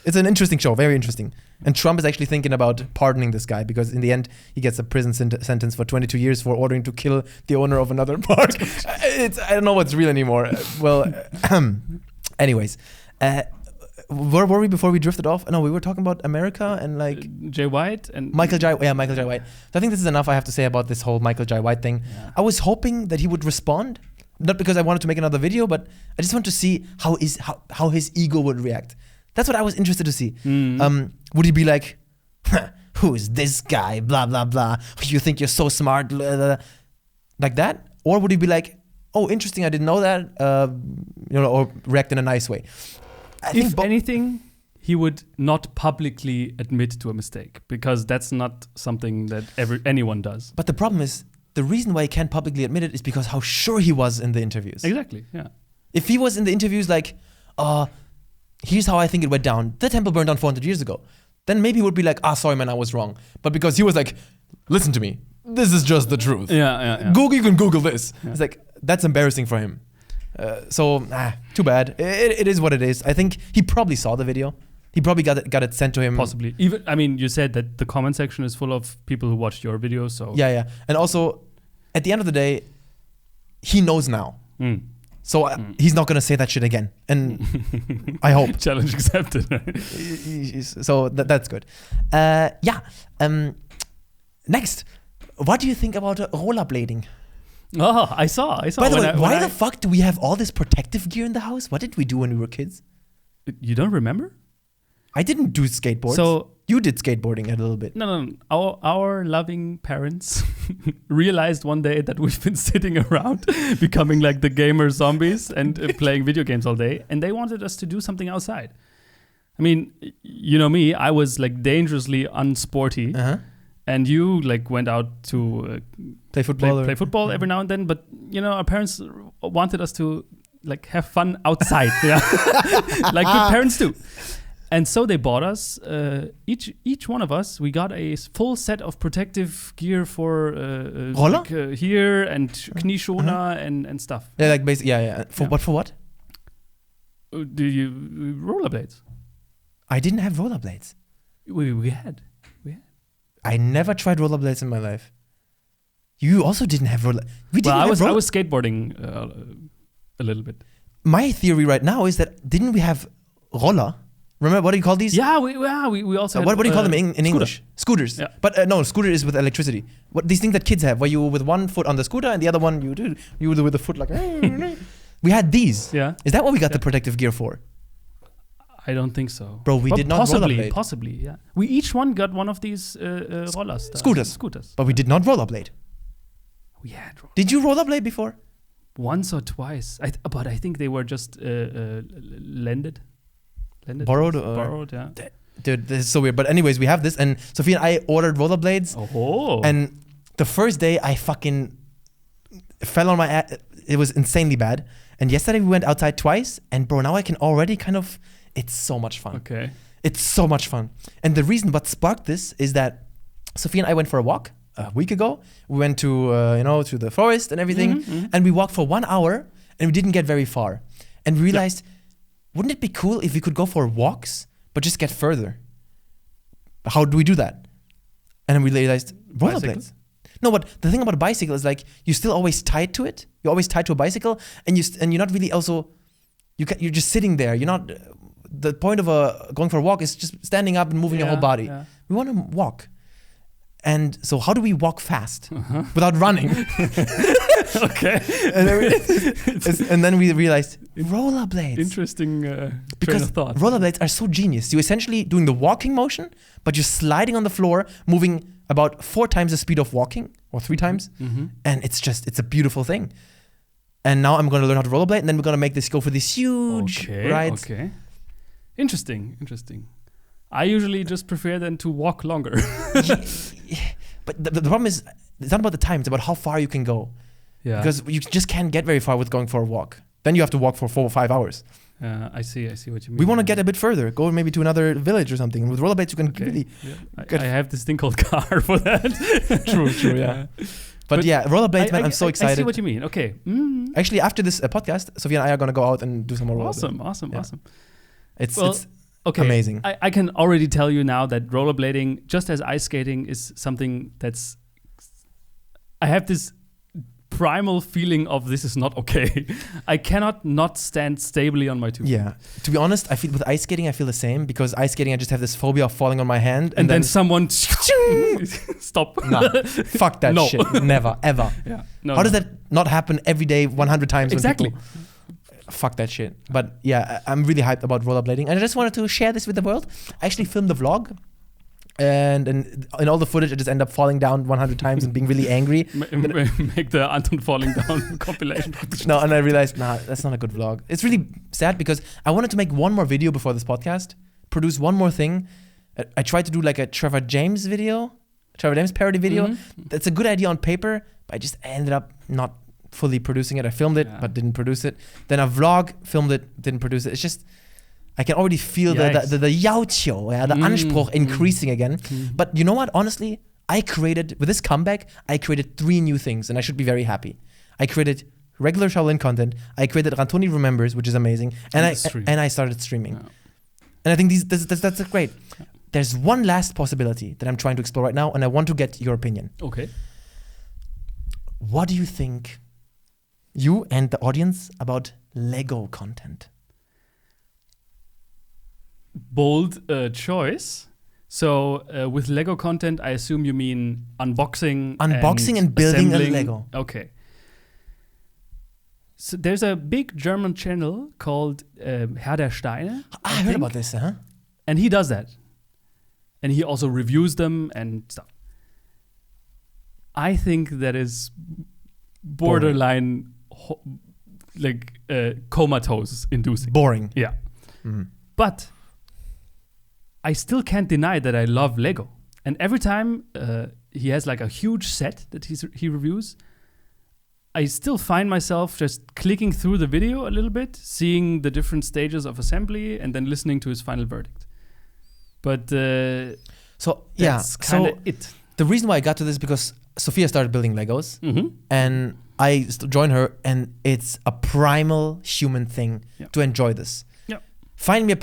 It's an interesting show, very interesting. And Trump is actually thinking about pardoning this guy because in the end, he gets a prison sentence for 22 years for ordering to kill the owner of another park. I don't know what's real anymore. Well, anyways. Where were we before we drifted off? No, we were talking about America and like... Jay White and... Michael Jai White. So I think this is enough I have to say about this whole Michael Jai White thing. Yeah. I was hoping that he would respond. Not because I wanted to make another video, but I just want to see how his ego would react. That's what I was interested to see. Would he be like, who is this guy? Blah, blah, blah. You think you're so smart? Blah, blah. Like that? Or would he be like, oh, interesting, I didn't know that. Or react in a nice way. If anything, he would not publicly admit to a mistake because that's not something that anyone does. But the problem is, the reason why he can't publicly admit it is because how sure he was in the interviews. Exactly, yeah. If he was in the interviews like, here's how I think it went down. The temple burned down 400 years ago. Then maybe he would be like, sorry, man, I was wrong. But because he was like, listen to me. This is just the truth. Yeah. You can Google this. Yeah. It's like, that's embarrassing for him. Too bad. It is what it is. I think he probably saw the video. He probably got it sent to him. Possibly. You said that the comment section is full of people who watched your videos. So Yeah. And also, at the end of the day, he knows now. So he's not going to say that shit again. And I hope. Challenge accepted. So that's good. Next, what do you think about rollerblading? Oh, I saw. By the way, why the fuck do we have all this protective gear in the house? What did we do when we were kids? You don't remember? I didn't do skateboards. So you did skateboarding a little bit. no. Our loving parents realized one day that we've been sitting around, becoming like the gamer zombies and playing video games all day, and they wanted us to do something outside. I mean, you know me, I was like dangerously unsporty, and you like went out to Play football. play football every now and then. But you know, our parents wanted us to like have fun outside, yeah, like good parents do. And so they bought us, each one of us, we got a full set of protective gear for Roller? like, here and Knieschoner and stuff. Yeah, like basically, yeah. For what? Do you rollerblades? I didn't have rollerblades. We had. I never tried rollerblades in my life. You also didn't have roller. We didn't Well, have I was skateboarding a little bit. My theory right now is that didn't we have roller? Remember what do you call these? Yeah, we also. What had, do you call them in English? Scooters. Yeah. But no, scooter is with electricity. What these things that kids have, where you with one foot on the scooter and the other one you do with the foot like. We had these. Yeah. Is that what we got the protective gear for? I don't think so. Bro, we did not rollerblade. Possibly, yeah. We each one got one of these rollers. Scooters. But we did not rollerblade. We had rollerblade. Did you rollerblade before? Once or twice. But I think they were just lended. Borrowed, yeah. Dude, this is so weird. But anyways, we have this, and Sophie and I ordered rollerblades. Oh. And the first day, I fucking fell on my ass. It was insanely bad. And yesterday, we went outside twice, and bro, now I can already kind of. It's so much fun. Okay. It's so much fun. And the reason what sparked this is that Sophie and I went for a walk a week ago. We went to to the forest and everything, and we walked for 1 hour, and we didn't get very far. And we realized. Yeah. Wouldn't it be cool if we could go for walks, but just get further? How do we do that? And then we realized rollerblades. No, but the thing about a bicycle is like you're still always tied to it. You're always tied to a bicycle, and you're not really also. You're just sitting there. You're not. The point of going for a walk is just standing up and moving your whole body. Yeah. We want to walk. And so how do we walk fast without running? Okay. and then we realized rollerblades. Interesting because train of thought. Rollerblades are so genius. You're essentially doing the walking motion, but you're sliding on the floor, moving about 4 times the speed of walking, or 3 times. And it's a beautiful thing. And now I'm going to learn how to rollerblade, and then we're going to make this go for this huge rides. Okay. Interesting. I usually just prefer then to walk longer. But the problem is, it's not about the time, it's about how far you can go. Yeah. Because you just can't get very far with going for a walk. Then you have to walk for 4 or 5 hours. I see what you mean. We want to get a bit further, go maybe to another village or something. And with rollerblades, you can really. Yeah. I have this thing called car for that. True, yeah. But yeah, rollerblades, man, I'm so excited. I see what you mean. Okay. Actually, after this podcast, Sophia and I are going to go out and do some more rollerblading. Awesome. It's okay. Amazing. I can already tell you now that rollerblading, just as ice skating, is something that's. I have this primal feeling of this is not okay. I cannot not stand stably on my 2 feet. Yeah. To be honest, I feel with ice skating, I feel the same because ice skating, I just have this phobia of falling on my hand. And then someone stop. Nah, fuck that shit. Never, ever. Yeah. How does that not happen every day 100 times? Exactly. Fuck that shit. But yeah, I'm really hyped about rollerblading. And I just wanted to share this with the world. I actually filmed the vlog. And in all the footage, I just end up falling down 100 times and being really angry. Make the Anton falling down compilation. No, and I realized, that's not a good vlog. It's really sad because I wanted to make one more video before this podcast, produce one more thing. I tried to do like a Trevor James parody video. That's a good idea on paper, but I just ended up not fully producing it. I filmed it, but didn't produce it. Then a vlog, filmed it, didn't produce it. It's just... I can already feel the 要求, the Anspruch increasing again. But you know what? Honestly, with this comeback, I created 3 new things, and I should be very happy. I created regular Shaolin content. I created Ranton Remembers, which is amazing, and I started streaming. Yeah. And I think that's great. Yeah. There's one last possibility that I'm trying to explore right now, and I want to get your opinion. Okay. What do you think, you and the audience, about Lego content? Bold choice. So with Lego content, I assume you mean unboxing and building assembling. a Lego. Okay. So there's a big German channel called Herr der Steine. I heard about this, huh? And he does that. And he also reviews them and stuff. I think that is borderline comatose inducing. Boring. Yeah. But I still can't deny that I love Lego. And every time he has like a huge set that he reviews, I still find myself just clicking through the video a little bit, seeing the different stages of assembly, and then listening to his final verdict. But that's kind of it. The reason why I got to this is because Sophia started building Legos, and I joined her, and it's a primal human thing to enjoy this. Yeah. Find me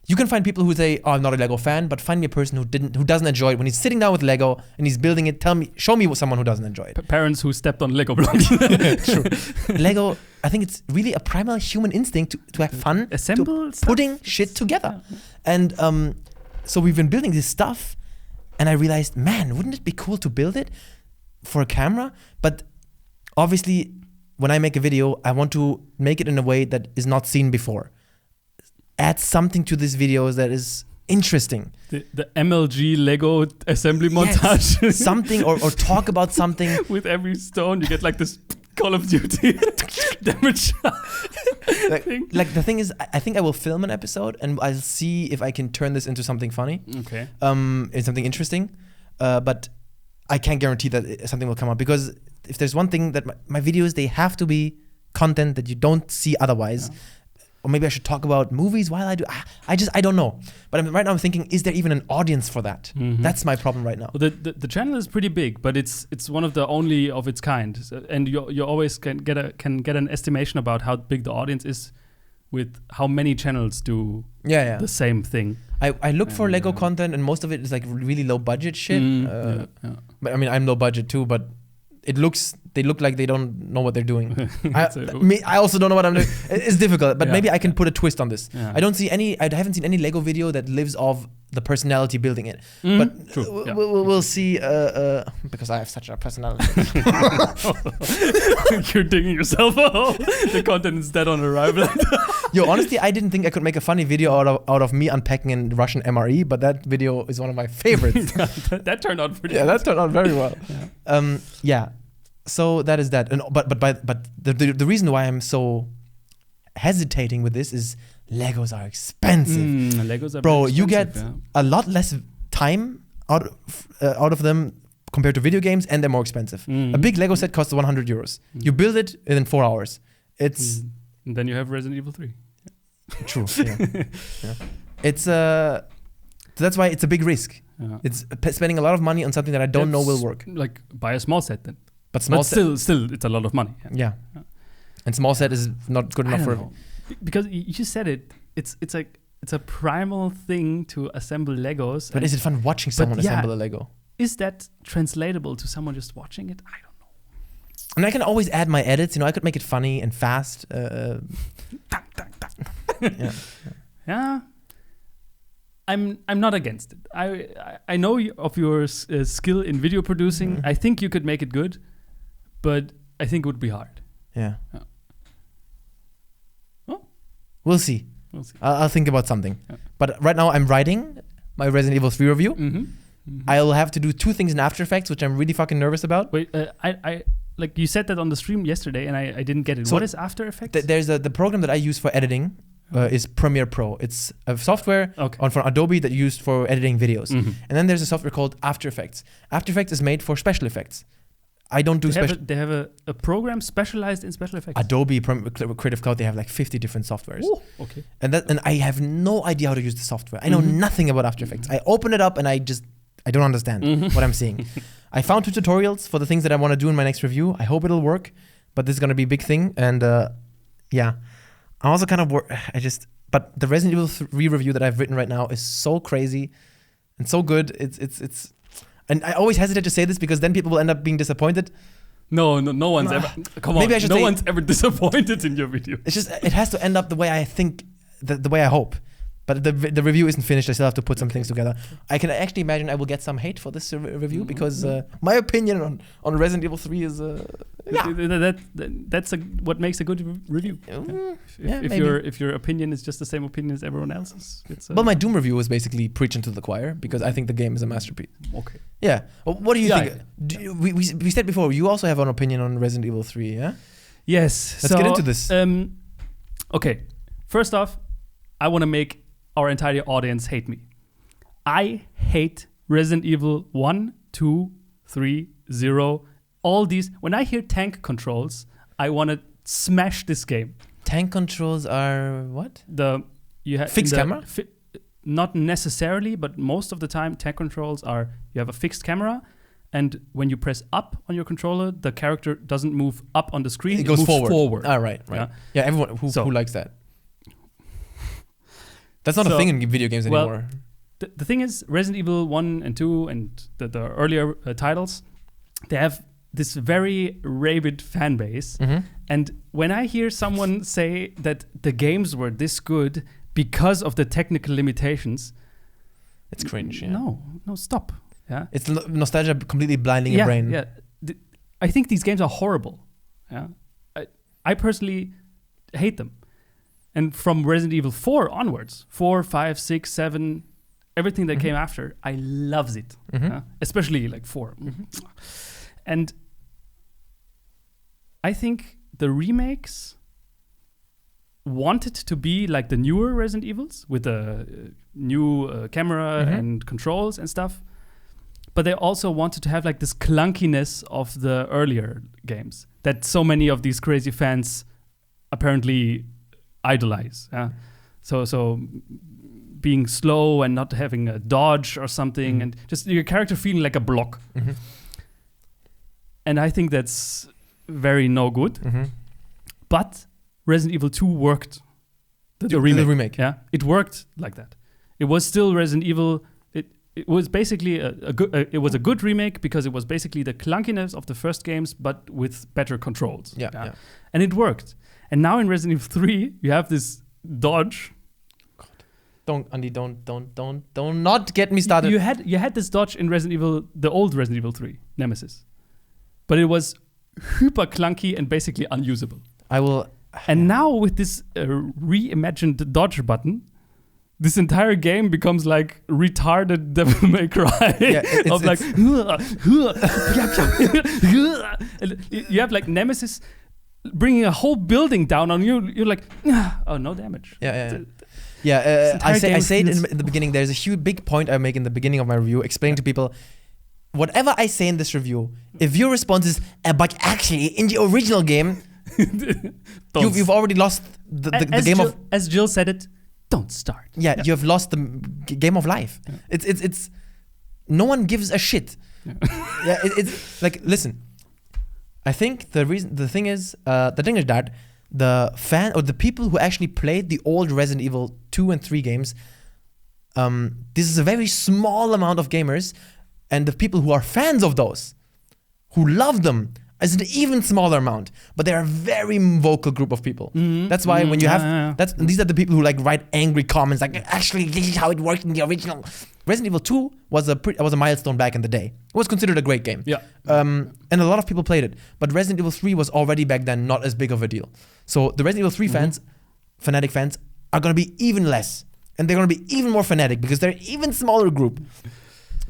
you can find people who say, "Oh, I'm not a Lego fan," but find me a person who doesn't enjoy it when he's sitting down with Lego and he's building it. Show me someone who doesn't enjoy it. Parents who stepped on Lego blocks. True. Lego, I think it's really a primal human instinct to have fun, assemble stuff. putting shit together, and so we've been building this stuff, and I realized, man, wouldn't it be cool to build it for a camera? But obviously, when I make a video, I want to make it in a way that is not seen before. Add something to these videos that is interesting. The MLG Lego assembly montage. Yes. Something, or talk about something. With every stone, you get like this Call of Duty damage. Like the thing is, I think I will film an episode and I'll see if I can turn this into something funny. Okay. It's something interesting. But I can't guarantee that something will come up, because if there's one thing that my videos, they have to be content that you don't see otherwise. Yeah. Or maybe I should talk about movies while I do. I don't know. But right now I'm thinking, is there even an audience for that? That's my problem right now. Well, the channel is pretty big, but it's one of the only of its kind. And you always can get an estimation about how big the audience is with how many channels do the same thing. I look for Lego content, and most of it is like really low budget shit. But I mean, I'm low budget too, but they look like they don't know what they're doing. I also don't know what I'm doing. It's difficult, but maybe I can put a twist on this. Yeah. I haven't seen any Lego video that lives off the personality building it. But we'll see, because I have such a personality. You're digging yourself out. The content is dead on arrival. Yo, honestly, I didn't think I could make a funny video out of me unpacking a Russian MRE, but that video is one of my favorites. That turned out pretty good. That turned out very well. So that is that. But the reason why I'm so hesitating with this is Legos are expensive. Legos are bro. expensive, You get a lot less time out of them compared to video games, and they're more expensive. A big Lego set costs 100 euros. You build it in 4 hours. It's and then you have Resident Evil 3. True. Yeah. It's that's why it's a big risk. Yeah. It's spending a lot of money on something that I don't know will work. Like buy a small set then. But still, it's a lot of money. Yeah. And small set is not good enough for know. Because you said it. It's a primal thing to assemble Legos. But is it fun watching someone assemble a Lego? Is that translatable to someone just watching it? I don't know. And I can always add my edits. I could make it funny and fast. Yeah. I'm not against it. I know of your skill in video producing. I think you could make it good, but I think it would be hard. Yeah. Oh. We'll see. I'll think about something. Yeah. But right now I'm writing my Resident Evil 3 review. I'll have to do 2 things in After Effects, which I'm really fucking nervous about. Wait, I like you said that on the stream yesterday, and I didn't get it. So what is After Effects? There's the program that I use for editing. Is Premiere Pro. It's a software for Adobe that you use for editing videos. And then there's a software called After Effects. After Effects is made for special effects. I don't do special. They have a program specialized in special effects. Adobe Creative Cloud. They have like 50 different softwares. Oh, okay. And I have no idea how to use the software. I know nothing about After Effects. I open it up and I don't understand what I'm seeing. I found 2 tutorials for the things that I want to do in my next review. I hope it'll work, but this is gonna be a big thing. And I'm also kind of but the Resident Evil 3 review that I've written right now is so crazy and so good. It's and I always hesitate to say this because then people will end up being disappointed. No one's ever. Come on, no one's ever disappointed in your video. It's just it has to end up the way I think, the way I hope. But the review isn't finished. I still have to put some things together. I can actually imagine I will get some hate for this review because my opinion on Resident Evil 3 is that's what makes a good review. If your opinion is just the same opinion as everyone else's. Well, my Doom review was basically preaching to the choir because I think the game is a masterpiece. Okay. Yeah. Well, what do you think? We said before you also have an opinion on Resident Evil 3, yeah? Yes. Let's get into this. Okay. First off, I want to make our entire audience hate me. I hate Resident Evil 1, 2, 3, 0, all these. When I hear tank controls, I want to smash this game. Tank controls are what? Fixed camera? Not necessarily, but most of the time, tank controls are you have a fixed camera, and when you press up on your controller, the character doesn't move up on the screen. It goes moves forward. Ah, right. Yeah, everyone who likes that. That's not a thing in video games anymore. The thing is, Resident Evil 1 and 2 and the earlier titles, they have this very rabid fan base. Mm-hmm. And when I hear someone say that the games were this good because of the technical limitations, it's cringe. Yeah. No, stop. Yeah, it's nostalgia completely blinding your brain. Yeah, I think these games are horrible. Yeah, I personally hate them. And from Resident Evil 4 onwards, 4, 5, 6, 7, everything that came after, I loves it. Especially like 4. And I think the remakes wanted to be like the newer Resident Evils with the new camera and controls and stuff. But they also wanted to have like this clunkiness of the earlier games that so many of these crazy fans apparently idolize. So being slow and not having a dodge or something and just your character feeling like a block. And I think that's very no good. But Resident Evil 2 worked. The remake. Yeah, it worked like that. It was still Resident Evil. It was basically a good remake because it was basically the clunkiness of the first games, but with better controls. Yeah. And it worked. And now in Resident Evil 3, you have this dodge. God. Don't not get me started. You had this dodge in Resident Evil, the old Resident Evil 3, Nemesis. But it was hyper clunky and basically unusable. And now with this reimagined dodge button, this entire game becomes like retarded Devil May Cry of like you have like Nemesis bringing a whole building down on you. You're like, oh, no damage. I say it in the beginning. There's a huge big point I make in the beginning of my review, explaining to people whatever I say in this review. If your response is, but actually in the original game, you've already lost the game as Jill said it. Don't start. Yeah, you have lost the game of life. Yeah. It's no one gives a shit. Yeah, it's like, listen. I think the thing is that the fan or the people who actually played the old Resident Evil 2 and 3 games, this is a very small amount of gamers, and the people who are fans of those, who love them, is an even smaller amount, but they're a very vocal group of people. That's why when you have these are the people who like write angry comments like, actually this is how it worked in the original. Resident Evil 2 was a milestone back in the day. It was considered a great game. Yeah. And a lot of people played it. But Resident Evil 3 was already back then not as big of a deal. So the Resident Evil 3 fanatic fans are going to be even less, and they're going to be even more fanatic because they're an even smaller group.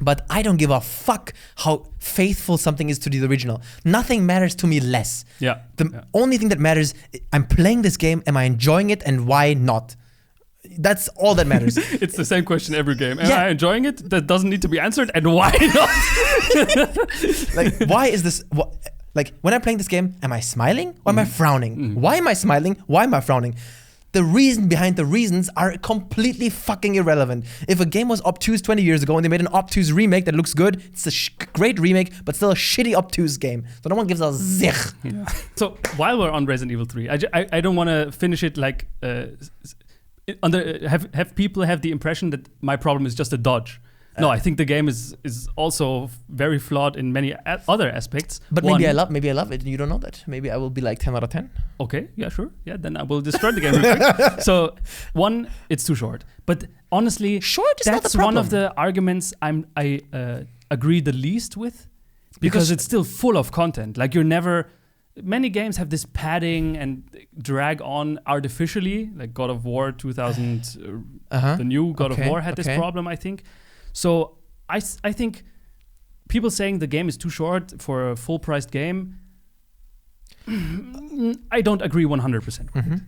But I don't give a fuck how faithful something is to the original. Nothing matters to me less. The only thing that matters, I'm playing this game, am I enjoying it, and why not? That's all that matters. It's the same question every game. Am I enjoying it? That doesn't need to be answered, and why not? Like, why is this? Like, when I'm playing this game, am I smiling or am I frowning? Why am I smiling? Why am I frowning? The reason behind the reasons are completely fucking irrelevant. If a game was obtuse 20 years ago and they made an obtuse remake that looks good, it's a great remake, but still a shitty obtuse game. So no one gives a zich. Yeah. So while we're on Resident Evil 3, I don't want to finish it like have people have the impression that my problem is just a dodge. No, I think the game is also very flawed in many other aspects. But maybe I love it, and you don't know that. Maybe I will be like 10 out of 10. Okay, yeah, sure. Yeah, then I will destroy the game real quick. So, one, it's too short. But honestly, Short is not the that's problem. one of the arguments I agree the least with. Because it's still full of content. Like many games have this padding and drag on artificially. Like God of War 2000, the new God of War had this problem, I think. So I think people saying the game is too short for a full-priced game, I don't agree 100% with it.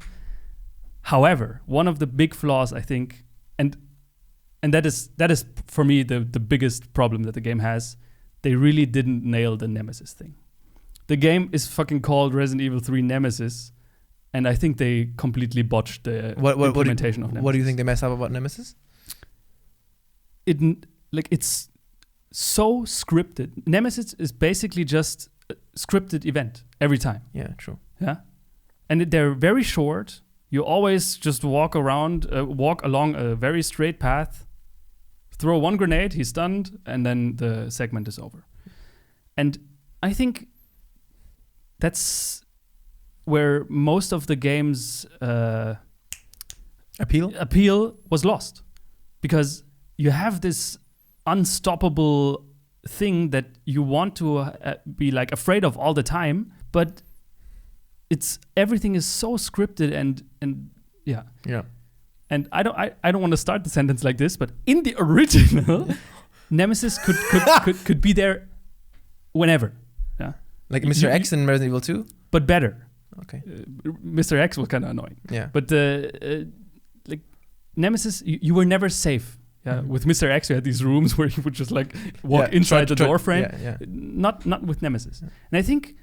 However, one of the big flaws, I think, and that is for me the biggest problem that the game has, they really didn't nail the Nemesis thing. The game is fucking called Resident Evil 3 Nemesis, and I think they completely botched the implementation of Nemesis. What do you think they messed up about Nemesis? It's so scripted. Nemesis is basically just a scripted event every time. Yeah, true. Yeah, and they're very short. You always just walk along a very straight path, throw one grenade, he's stunned, and then the segment is over. And I think that's where most of the game's appeal was lost, because you have this unstoppable thing that you want to be like afraid of all the time, but everything is so scripted and yeah. And I don't want to start the sentence like this, but in the original, Nemesis could be there whenever. Yeah. Like Mr. X in Resident Evil 2? But better. Okay. Mr. X was kind of annoying. Yeah. But like Nemesis, you were never safe. Yeah. With Mr. X, you had these rooms where you would just like walk inside the door frame. Yeah. Not with Nemesis. Yeah. And I think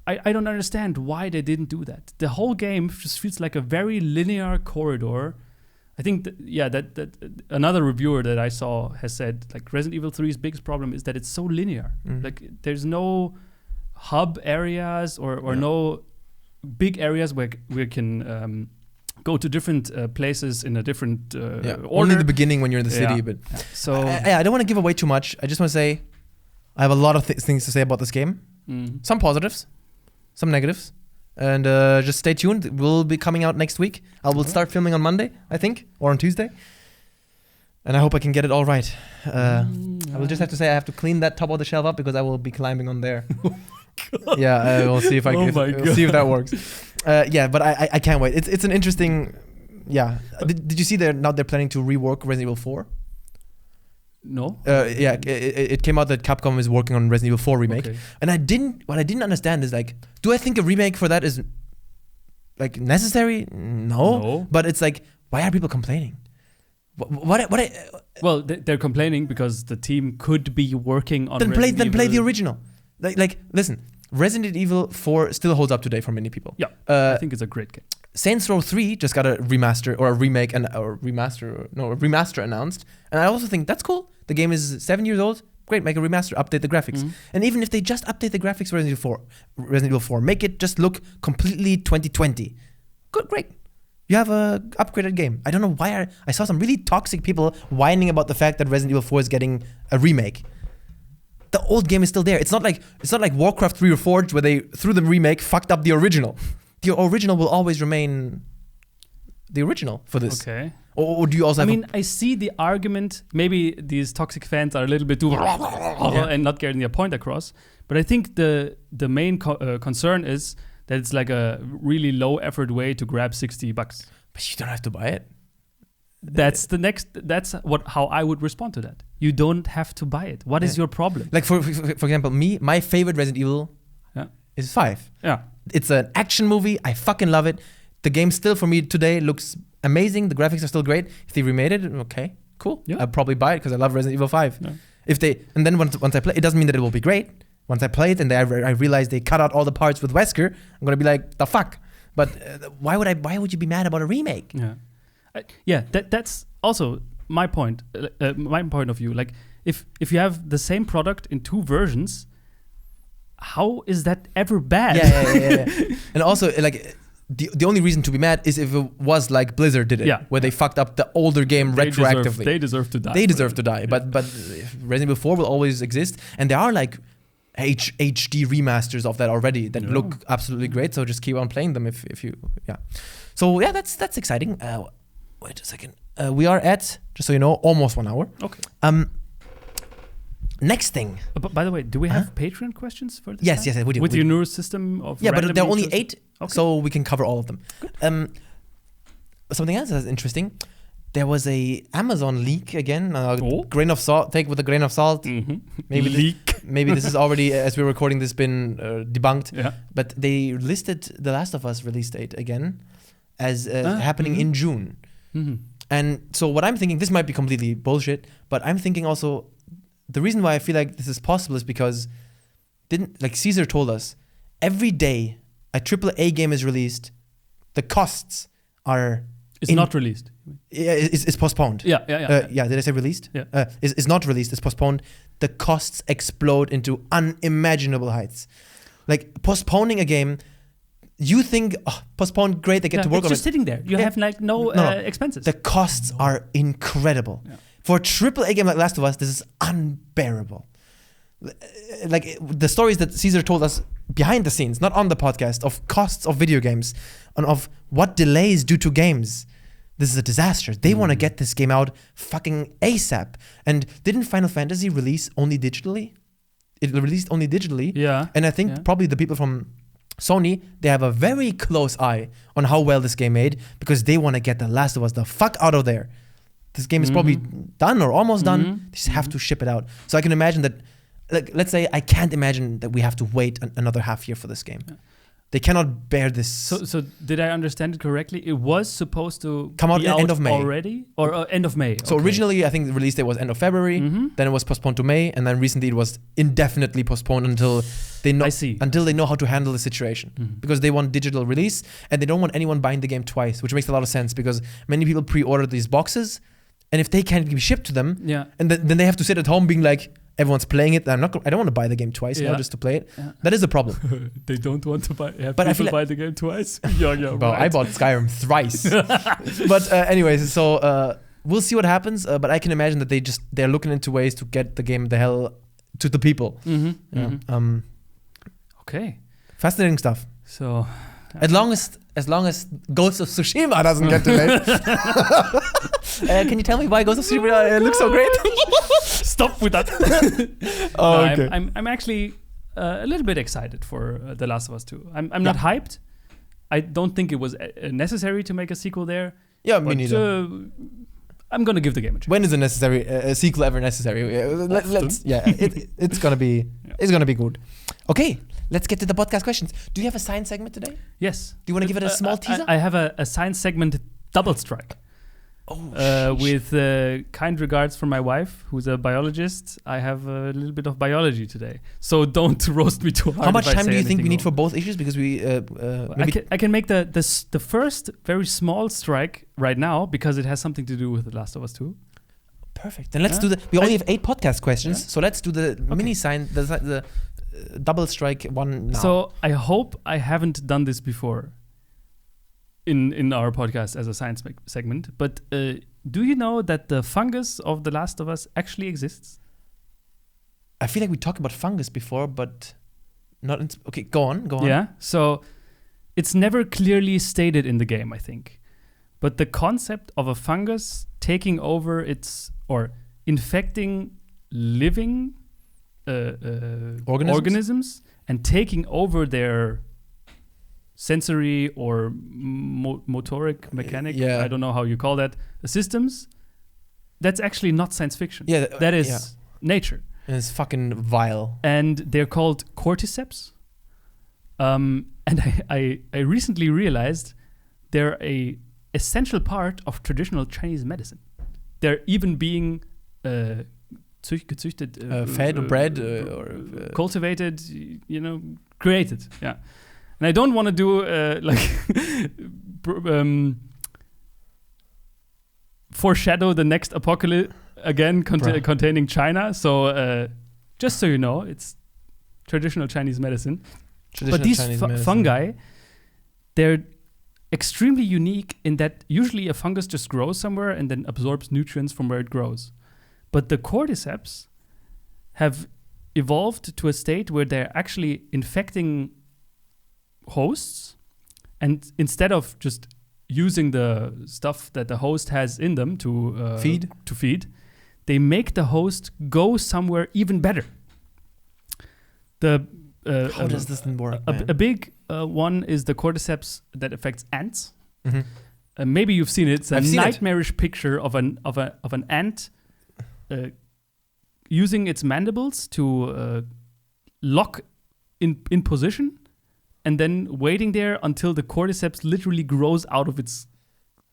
I don't understand why they didn't do that. The whole game just feels like a very linear corridor. I think that another reviewer that I saw has said like Resident Evil 3's biggest problem is that it's so linear. Like there's no hub areas or no big areas where we can go to different places in a different order. Only the beginning when you're in the city. But so I don't want to give away too much. I just want to say I have a lot of things to say about this game. Some positives, some negatives. And just stay tuned. It will be coming out next week. I will start filming on Monday, I think, or on Tuesday. And I hope I can get it all right. I will just have to say I have to clean that top of the shelf up because I will be climbing on there. Yeah, we'll see if we'll see if that works. But I can't wait. It's an interesting. Yeah. Did you see they're planning to rework Resident Evil 4? No. It came out that Capcom is working on Resident Evil 4 remake, and what I didn't understand is like, do I think a remake for that is like necessary? No. But it's like, why are people complaining? Well, they're complaining because the team could be working on. Then play the original. Like listen, Resident Evil 4 still holds up today for many people. Yeah, I think it's a great game. Saints Row 3 just got a remaster or a remake and a remaster announced, and I also think that's cool. The game is 7 years old. Great, make a remaster, update the graphics. And even if they just update the graphics for Resident Evil 4, make it just look completely 2020. Good, great. You have a upgraded game. I don't know why I saw some really toxic people whining about the fact that Resident Evil 4 is getting a remake. The old game is still there. It's not like Warcraft 3 Reforged where they through the remake fucked up the original. The original will always remain the original for this. Okay. Or do you also have I see the argument. Maybe these toxic fans are a little bit too and not getting their point across. But I think the main concern is that it's like a really low effort way to grab $60. But you don't have to buy it. That's how I would respond to that. You don't have to buy it. What is your problem? Like for example, my favorite Resident Evil is 5. Yeah. It's an action movie. I fucking love it. The game still for me today looks amazing. The graphics are still great. If they remade it, okay, cool. Yeah. I'll probably buy it because I love Resident Evil 5. Yeah. Then once I play, it doesn't mean that it will be great. Once I play it and I realize they cut out all the parts with Wesker, I'm gonna be like, the fuck. But why would you be mad about a remake? Yeah. That's also my point. My point of view. Like if you have the same product in 2 versions, how is that ever bad? Yeah. And also like the only reason to be mad is if it was like Blizzard did it, where they fucked up the older game retroactively. They deserve to die. They deserve to die. But Resident Evil 4 will always exist, and there are like HD remasters of that already that look absolutely great. So just keep on playing them if you So yeah, that's exciting. Wait a second. We are at, just so you know, almost 1 hour. Okay. Next thing. But by the way, do we have Patreon questions for this? Yes, we do. With your newer system of but there are only 8, okay. so we can cover all of them. Something else that's interesting. There was a Amazon leak again. Grain of salt. Take it with a grain of salt. Mm-hmm. Maybe leak. Maybe this is already, as we're recording this, been debunked. Yeah. But they listed The Last of Us release date again as happening in June. Mm-hmm. And so what I'm thinking, this might be completely bullshit, but I'm thinking also, the reason why I feel like this is possible is because Caesar told us, every day a AAA game is released, the costs are... It's not released. It's postponed. Yeah. Did I say released? Yeah. It's not released, it's postponed. The costs explode into unimaginable heights. Like postponing a game, you think, postponed, great, they get to work on it. It's just sitting there. You have like no expenses. The costs are incredible. Yeah. For a AAA game like Last of Us, this is unbearable. Like the stories that Caesar told us behind the scenes, not on the podcast, of costs of video games and of what delays due to games. This is a disaster. They want to get this game out fucking ASAP. And didn't Final Fantasy release only digitally? It released only digitally. Yeah. And I think probably the people from Sony, they have a very close eye on how well this game made, because they want to get The Last of Us the fuck out of there. This game is probably done or almost done. They just have to ship it out. So I can imagine that, like, let's say I can't imagine that we have to wait another half year for this game. Yeah. They cannot bear this. So did I understand it correctly? It was supposed to come out end of May already, or end of May. So originally, I think the release date was end of February. Then it was postponed to May, and then recently it was indefinitely postponed until they know how to handle the situation, because they want digital release and they don't want anyone buying the game twice, which makes a lot of sense because many people pre-ordered these boxes, and if they can't be shipped to them, and then they have to sit at home being like, everyone's playing it. I don't want to buy the game twice just to play it. Yeah. That is a problem. They don't want to buy. But people buy the game twice. Well, right. I bought Skyrim thrice. But anyways, so we'll see what happens. But I can imagine that they're looking into ways to get the game the hell to the people. Okay. Fascinating stuff. So, as long as Ghost of Tsushima doesn't get delayed. Can you tell me why Ghost of Tsushima looks so great? Stop with that. Okay. I'm actually a little bit excited for The Last of Us 2. I'm not hyped. I don't think it was necessary to make a sequel there. Yeah, me neither. I'm gonna give the game a try. When is a sequel ever necessary? It's gonna be good. Okay. Let's get to the podcast questions. Do you have a science segment today? Yes. Do you want to give it a small teaser? I have a science segment, Double Strike. With kind regards from my wife, who's a biologist. I have a little bit of biology today, so don't roast me too hard. How much time do you think we need for both issues? Because we I can make the first very small strike right now, because it has something to do with The Last of Us 2. Perfect. Then let's do we only have 8 podcast questions, so let's do the mini science, the double strike one now. So I hope I haven't done this before in our podcast as a science segment, but do you know that the fungus of The Last of Us actually exists? I feel like we talked about fungus before, but not okay, go on. Yeah, so it's never clearly stated in the game, I think. But the concept of a fungus taking over or infecting living organisms and taking over their sensory or motoric, mechanic, I don't know how you call that, systems, that's actually not science fiction. Yeah, that is nature. And it's fucking vile. And they're called cordyceps. And I recently realized they're a essential part of traditional Chinese medicine. They're even being gezüchtet, fed or bred or cultivated, created. Yeah. And I don't want to do foreshadow the next apocalypse again containing China. So just so you know, it's traditional Chinese medicine. But these fungi, they're extremely unique in that usually a fungus just grows somewhere and then absorbs nutrients from where it grows. But the cordyceps have evolved to a state where they're actually infecting hosts, and instead of just using the stuff that the host has in them to feed, they make the host go somewhere even better. How does this work? A big one is the cordyceps that affects ants. Mm-hmm. Maybe you've seen it. It's a nightmarish picture of an ant using its mandibles to lock in position, and then waiting there until the cordyceps literally grows out of its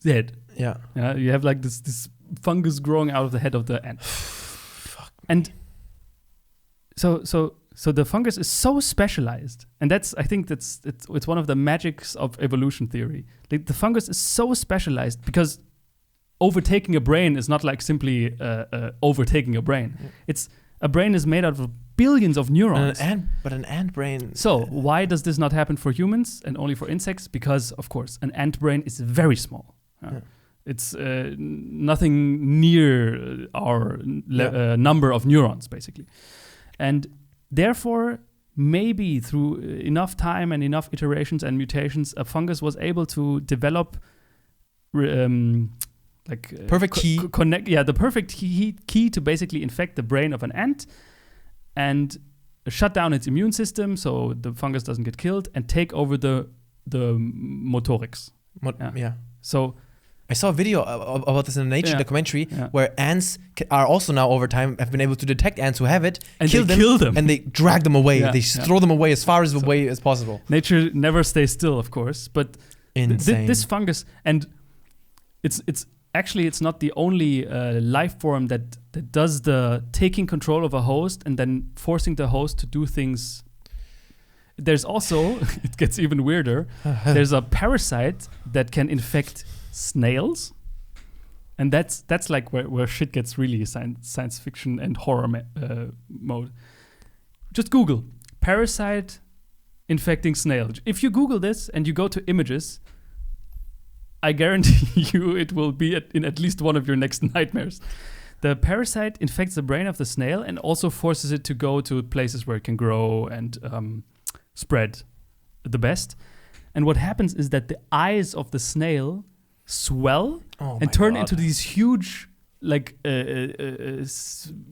head. Yeah. You have like this fungus growing out of the head of the ant. And so the fungus is so specialized, and I think it's one of the magics of evolution theory. Like, the fungus is so specialized because overtaking a brain is not like simply overtaking a brain. Yeah. A brain is made out of billions of neurons. But an ant brain. So why does this not happen for humans and only for insects? Because of course an ant brain is very small. It's nothing near our number of neurons, basically, and therefore, maybe through enough time and enough iterations and mutations, a fungus was able to develop perfect key. The perfect key to basically infect the brain of an ant and shut down its immune system so the fungus doesn't get killed, and take over the motorics. So I saw a video about this in a nature documentary where ants are also now over time have been able to detect ants who have it, and kill them, and they drag them away. They throw them away as far away as possible. Nature never stays still, of course, but this fungus, and it's actually not the only life form that does the taking control of a host and then forcing the host to do things. There's also, it gets even weirder, there's a parasite that can infect snails, and that's like where shit gets really science fiction and horror mode. Just Google parasite infecting snail. If you Google this and you go to images, I guarantee you it will be in at least one of your next nightmares. The parasite infects the brain of the snail and also forces it to go to places where it can grow and spread the best. And what happens is that the eyes of the snail swell and turn into these huge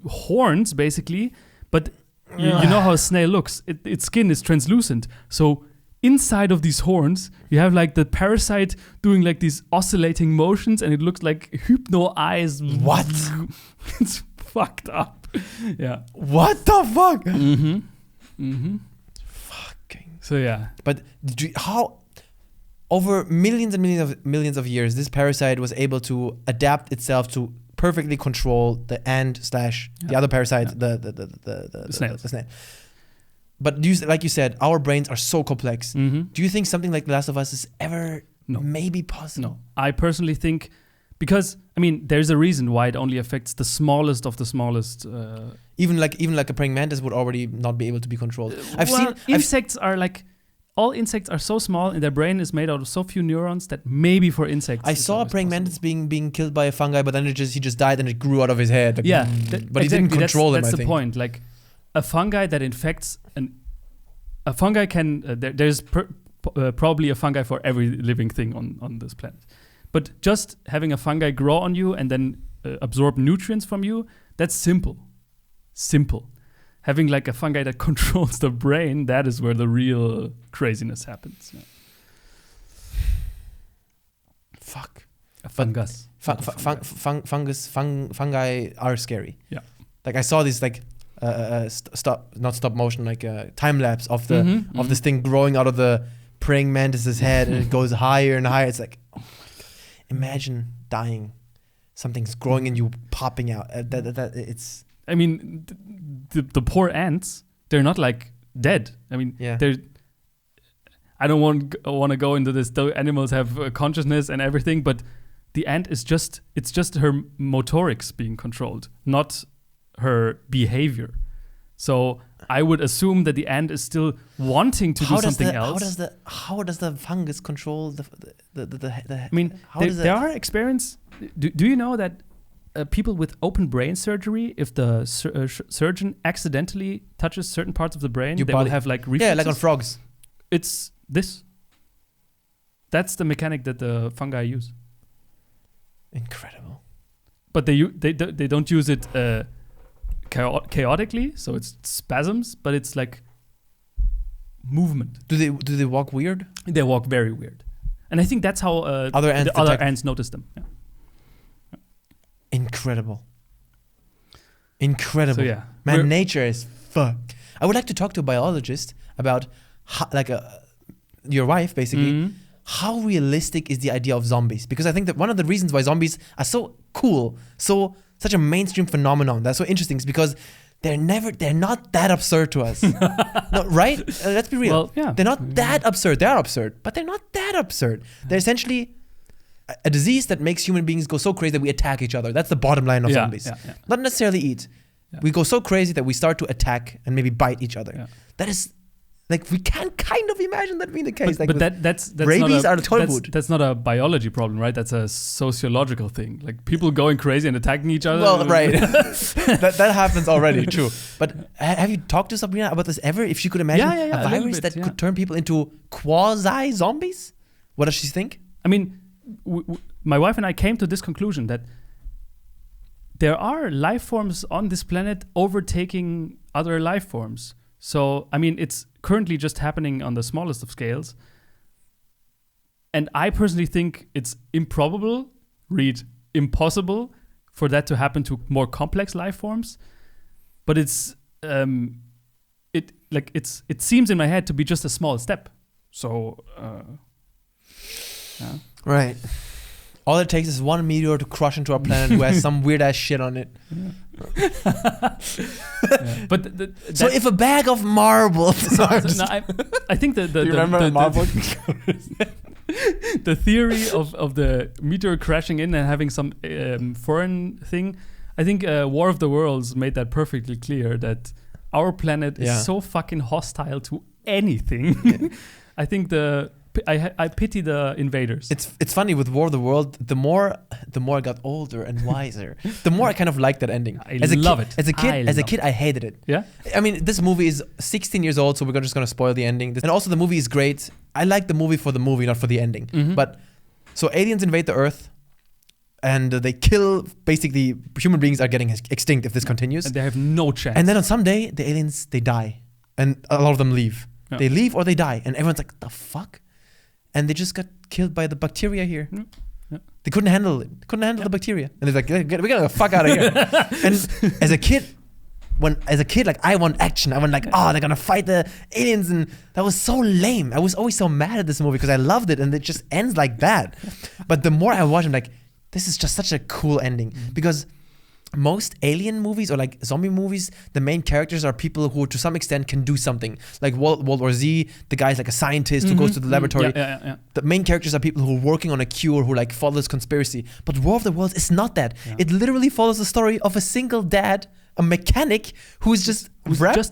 horns, basically. But you know how a snail looks. Its skin is translucent. So inside of these horns, you have like the parasite doing like these oscillating motions, and it looks like hypno eyes. What? It's fucked up. Yeah. What the fuck? Fucking. So yeah. But how? Over millions and millions of years, this parasite was able to adapt itself to perfectly control the ant / the other parasite, the snail. But like you said, our brains are so complex. Do you think something like The Last of Us is ever maybe possible? No, I personally think, because I mean, there's a reason why it only affects the smallest of the smallest. Even like a praying mantis would already not be able to be controlled. All insects are so small, and their brain is made out of so few neurons that maybe for insects. I saw a praying mantis being killed by a fungi, but then he just died and it grew out of his head. But exactly. He didn't control him. That's the point. Like a fungi that infects a fungi can. There's probably a fungi for every living thing on this planet. But just having a fungi grow on you and then absorb nutrients from you, that's simple. Having like a fungi that controls the brain, that is where the real craziness happens. Yeah. Fuck. A fungus. Fungi are scary. Yeah. Like I saw this like not stop motion, like a time lapse of this thing growing out of the praying mantis's head, and it goes higher and higher. It's like, oh my God. Imagine dying. Something's growing in you, popping out. It's. I mean, the poor ants, they're not like dead. I mean, they're. I don't want to go into this. The animals have consciousness and everything, but the ant is just her motorics being controlled, not her behavior. So I would assume that the ant is still wanting to do something else. How does the fungus control the I mean, there are experiments. Do you know that people with open brain surgery, if the surgeon accidentally touches certain parts of the brain, they will have like reflexes? Yeah, like on frogs. It's this. That's the mechanic that the fungi use. Incredible. But they don't use it chaotically, so it's spasms, but it's like movement. Do they walk weird? They walk very weird, and I think that's how other ants notice them. Yeah. Incredible. So yeah, man, nature is fucked. I would like to talk to a biologist about your wife, basically. Mm-hmm. How realistic is the idea of zombies? Because I think that one of the reasons why zombies are so cool, such a mainstream phenomenon, that's so interesting, is because they're not that absurd to us. No, right? Let's be real. Well, yeah. They're not that absurd. They are absurd, but they're not that absurd. They're essentially a disease that makes human beings go so crazy that we attack each other. That's the bottom line of zombies. Yeah. Not necessarily eat. Yeah. We go so crazy that we start to attack and maybe bite each other. Yeah. That is, like, we can kind of imagine that being the case. But that's rabies not are the tollwood. That's not a biology problem, right? That's a sociological thing. Like people going crazy and attacking each other. Well, right. that happens already, true. But have you talked to Sabrina about this ever? If she could imagine a virus that could turn people into quasi-zombies? What does she think? I mean, my wife and I came to this conclusion that there are life forms on this planet overtaking other life forms. So, I mean, it's currently just happening on the smallest of scales. And I personally think it's improbable, impossible, for that to happen to more complex life forms. But it seems in my head to be just a small step. So, yeah. Right. All it takes is one meteor to crush into our planet who has some weird ass shit on it. Yeah. But so if a bag of marbles. I think the Do you remember marble? The theory of the meteor crashing in and having some foreign thing. I think War of the Worlds made that perfectly clear that our planet is so fucking hostile to anything. Yeah. I think I pity the invaders. It's funny with War of the World. The more I got older and wiser, the more I kind of liked that ending. I love it. As a kid, I hated it. Yeah. I mean, this movie is 16 years old, so we're just gonna spoil the ending. And also, the movie is great. I like the movie for the movie, not for the ending. Mm-hmm. But so aliens invade the Earth, and they kill. Basically, human beings are getting extinct if this continues. And they have no chance. And then on some day, the aliens they die, and a lot of them leave. Yeah. They leave or they die, and everyone's like, "The fuck." And they just got killed by the bacteria here. Mm. Yeah. They couldn't handle it. The bacteria. And they're like, we gotta the fuck out of here. And as a kid, like, I want action. I want like, they're gonna fight the aliens. And that was so lame. I was always so mad at this movie because I loved it and it just ends like that. But the more I watch, I'm like, this is just such a cool ending. Because most alien movies or like zombie movies, the main characters are people who to some extent can do something. Like World War Z, the guy's like a scientist who goes to the laboratory. Yeah. The main characters are people who are working on a cure, who like follow this conspiracy. But War of the Worlds is not that. Yeah. It literally follows the story of a single dad, a mechanic who's just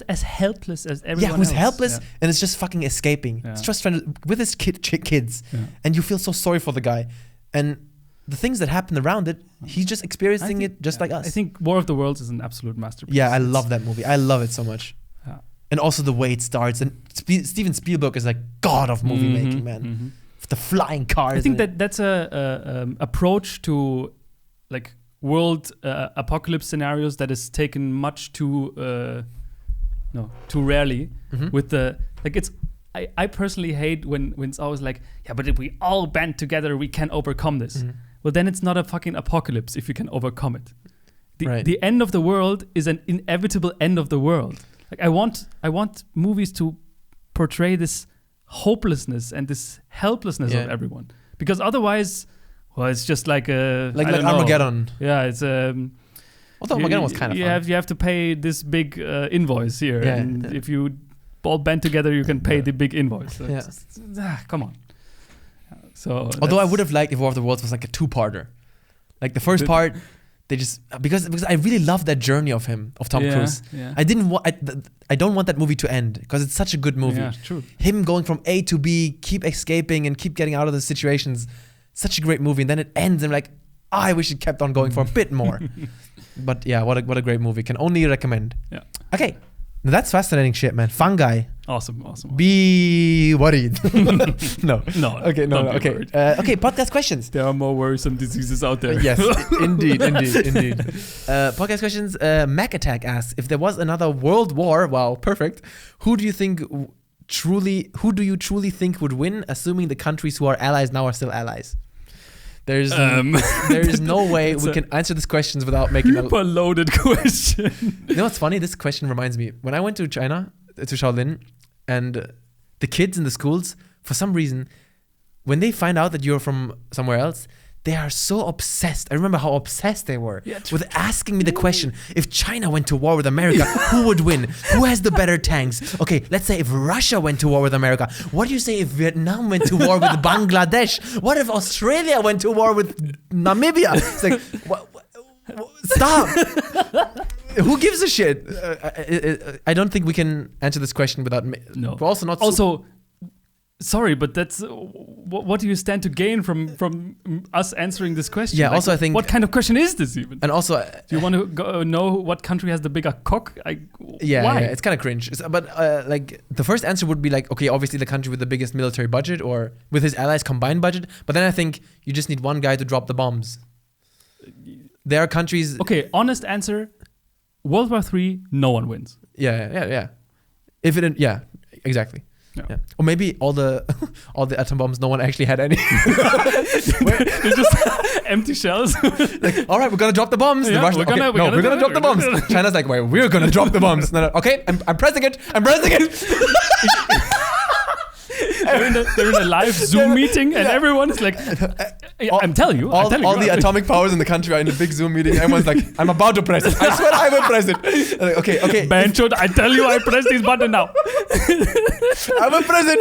as helpless as everyone else. Who's helpless and is just fucking escaping. It's just trying to with his kids. Yeah. And you feel so sorry for the guy. And the things that happen around it, he's just experiencing it just like us. I think War of the Worlds is an absolute masterpiece. Yeah, I love that movie. I love it so much. Yeah. And also the way it starts. And Steven Spielberg is like god of movie making, man. Mm-hmm. The flying cars. I think that's a approach to like world apocalypse scenarios that is taken much too rarely. Mm-hmm. With the like it's. I personally hate when it's always like, but if we all band together, we can overcome this. Mm-hmm. Well, then it's not a fucking apocalypse if you can overcome it. The end of the world is an inevitable end of the world. Like I want movies to portray this hopelessness and this helplessness of everyone, because otherwise, it's just like Armageddon. Yeah, it's although Armageddon was kind of fun. You have to pay this big invoice here, and if you all band together, you can pay the big invoice. So come on. So although I would have liked if War of the Worlds was like a two-parter. Like the first part, they just because I really love that journey of Tom Cruise. Yeah. I don't want that movie to end because it's such a good movie. Yeah, true. Him going from A to B, keep escaping and keep getting out of the situations. Such a great movie, and then it ends. And I'm like, I wish it kept on going for a bit more. But yeah, what a great movie. Can only recommend. Yeah. Okay, now that's fascinating shit, man. Fungi. Awesome. Be worried. No. Okay, no. Don't be Okay. worried. Okay. Podcast questions. There are more worrisome diseases out there. Yes, indeed. Podcast questions. Mac Attack asks, if there was another world war, wow, perfect. Who do you truly think would win, assuming the countries who are allies now are still allies? There is no way we can answer these questions without making a super loaded question. You know what's funny? This question reminds me. When I went to China, to Shaolin, and the kids in the schools, for some reason, when they find out that you're from somewhere else, they are so obsessed. I remember how obsessed they were with asking me the question, if China went to war with America, who would win? Who has the better tanks? Okay, let's say if Russia went to war with America. What do you say if Vietnam went to war with Bangladesh? What if Australia went to war with Namibia? It's like, stop. Who gives a shit? I don't think we can answer this question without... No. We're also not... Sorry, but that's what do you stand to gain from us answering this question? Yeah. Also, I think what kind of question is this even? And also, do you want to know what country has the bigger cock? Why? Yeah, it's kind of cringe. But like the first answer would be like, okay, obviously the country with the biggest military budget or with his allies combined budget. But then I think you just need one guy to drop the bombs. There are countries. Okay, honest answer: World War III, no one wins. Yeah. If it, yeah, exactly. Yeah. Or maybe all the atom bombs, no one actually had any. They're just empty shells. Like, all right, we're gonna drop the bombs. Yeah, we're gonna drop the bombs. China's like, wait, we're gonna drop the bombs. No, okay, I'm pressing it. They're in a live Zoom meeting, and everyone is like, I'm telling you. All the atomic powers in the country are in a big Zoom meeting. Everyone's like, I'm about to press it. I swear I will press it. Like, okay. Banjo, I tell you, I press this button now. I will press it.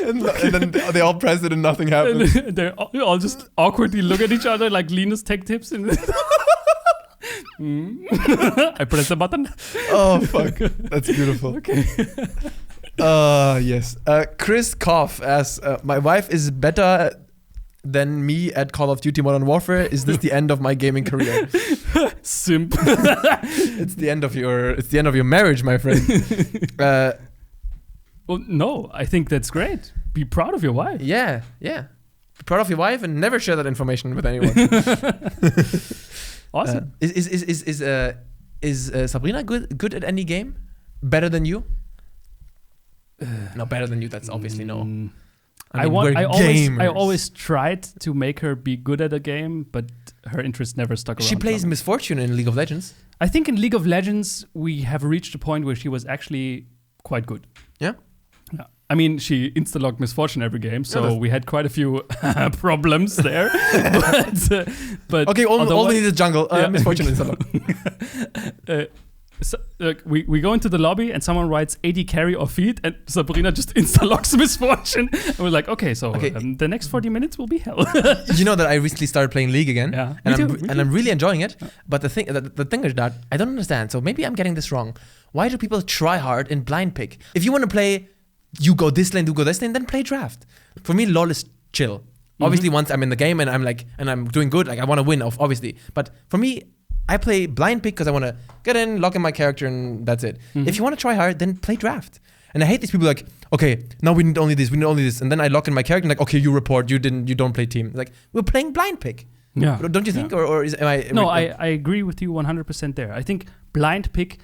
And then they all press it and nothing happens. And they all just awkwardly look at each other like Linus Tech Tips. I press the button. Oh, fuck. That's beautiful. Okay. Yes. Chris Koff asks, my wife is better than me at Call of Duty Modern Warfare. Is this the end of my gaming career? Simp. It's the end of your marriage, my friend. Well, no, I think that's great. Be proud of your wife. Yeah. Be proud of your wife and never share that information with anyone. Awesome. Is Sabrina good at any game? Better than you? No, better than you. That's obviously no. I always tried to make her be good at a game, but her interest never stuck around. She plays Miss Fortune in League of Legends. I think in League of Legends we have reached a point where she was actually quite good. Yeah. I mean, she insta-logged Miss Fortune every game, so we had quite a few problems there. but okay, all we need is jungle. Miss Fortune insta-log. So, we go into the lobby and someone writes AD carry or feed, and Sabrina just insta-logs Miss Fortune. And we're like, okay, so the next 40 minutes will be hell. You know that I recently started playing League again, and I'm really enjoying it. But the thing is that I don't understand. So maybe I'm getting this wrong. Why do people try hard in blind pick? If you want to play, you go this lane, then play draft. For me, LoL is chill. Obviously, once I'm in the game and I'm doing good, like I want to win, obviously. But for me, I play blind pick because I want to get in, lock in my character, and that's it. If you want to try hard, then play draft. And I hate these people like, okay, now we need only this, and then I lock in my character and like, okay, you report, you don't play team. Like, we're playing blind pick. Yeah. Don't you think? Or am I? No, I agree with you 100% there. I think blind pick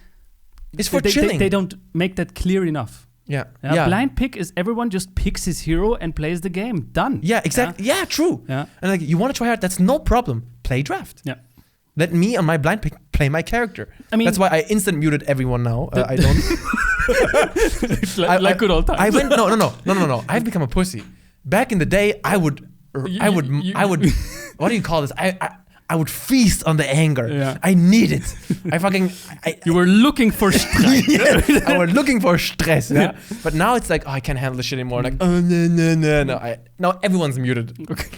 is for chilling. They don't make that clear enough. Yeah. Blind pick is everyone just picks his hero and plays the game. Done. Yeah, exactly. Yeah, true. Yeah. And like, you want to try hard, that's no problem. Play draft. Yeah. Let me on my blind pick play my character. I mean, that's why I instant muted everyone now. I don't. like good old times. I went no. I've become a pussy. Back in the day, I would. What do you call this? I would feast on the anger. Yeah. I need it. You were looking for stress. Yes, I was looking for stress. Yeah. But now it's like, I can't handle this shit anymore. Like, no. Now everyone's muted. Okay.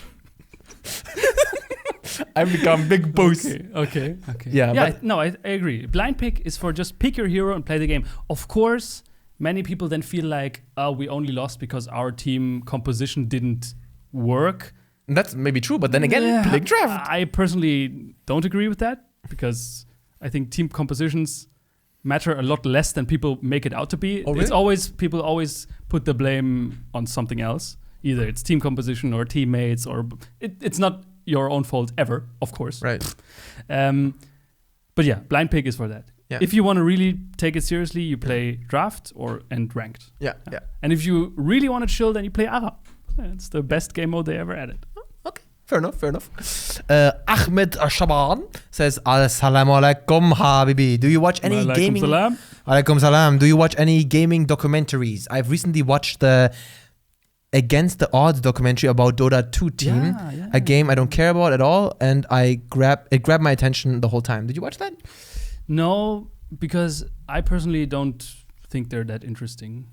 I become big boss. Okay. Yeah, but no, I agree. Blind pick is for just pick your hero and play the game. Of course, many people then feel like, oh, we only lost because our team composition didn't work. that's maybe true, but then again, pick draft. I personally don't agree with that because I think team compositions matter a lot less than people make it out to be. Oh, really? People always put the blame on something else. Either it's team composition or teammates, or it's not your own fault ever, of course. Right. But yeah, blind pick is for that. Yeah. If you want to really take it seriously, you play draft and ranked. Yeah. And if you really want to chill, then you play ARA. It's the best game mode they ever added. Okay, fair enough. Ahmed Shaban says, Assalamu alaikum, habibi. Do you watch any Walaikum gaming? salam. Alaikum salam. Do you watch any gaming documentaries? I've recently watched the Against the Odds documentary about Dota 2 team, a game I don't care about at all, and it grabbed my attention the whole time. Did you watch that? No, because I personally don't think they're that interesting.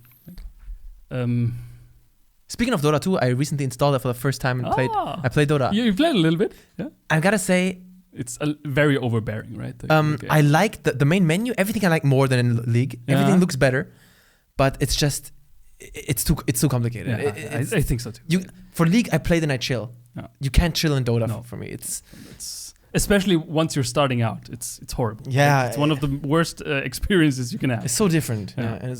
Speaking of Dota 2, I recently installed it for the first time and played. I played Dota. You played a little bit, yeah. I gotta say, it's very overbearing, right? I like the main menu. Everything I like more than in League. Everything looks better, but it's just it's too complicated. Yeah, I think so too. For League, I play then I chill. Yeah. You can't chill in Dota for me. It's especially once you're starting out. It's horrible. Yeah, it's one of the worst experiences you can have. It's so different. Yeah.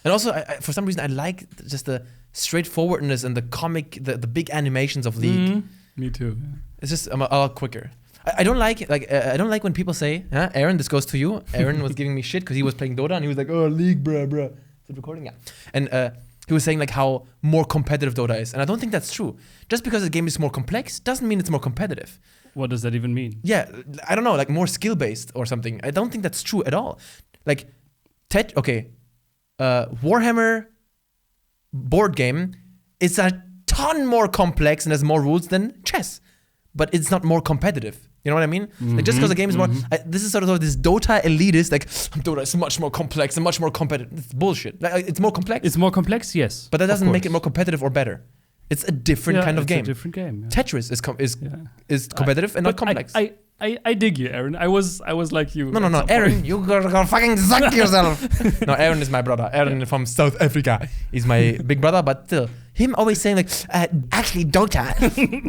And also, I, for some reason, I like just the straightforwardness and the comic, the big animations of League. Me too. Yeah. It's just a lot quicker. I don't like I don't like when people say, Aaron, this goes to you. Aaron was giving me shit because he was playing Dota and he was like, oh, League, bruh. Is it recording? Yeah. And he was saying like how more competitive Dota is. And I don't think that's true. Just because the game is more complex doesn't mean it's more competitive. What does that even mean? Yeah, I don't know, like more skill-based or something. I don't think that's true at all. Like, Warhammer board game is a ton more complex and has more rules than chess. But it's not more competitive. You know what I mean? Like just because the game is more, this is sort of this Dota elitist, like Dota is much more complex and much more competitive. It's bullshit. Like, it's more complex. It's more complex, yes. But that doesn't make it more competitive or better. It's a different kind of game. It's a different game. Yeah. Tetris is competitive and not complex. I dig you, Aaron. I was like you. No, Aaron, you gotta fucking suck yourself. No, Aaron is my brother. Aaron from South Africa is my big brother, but still, him always saying like, actually Dota.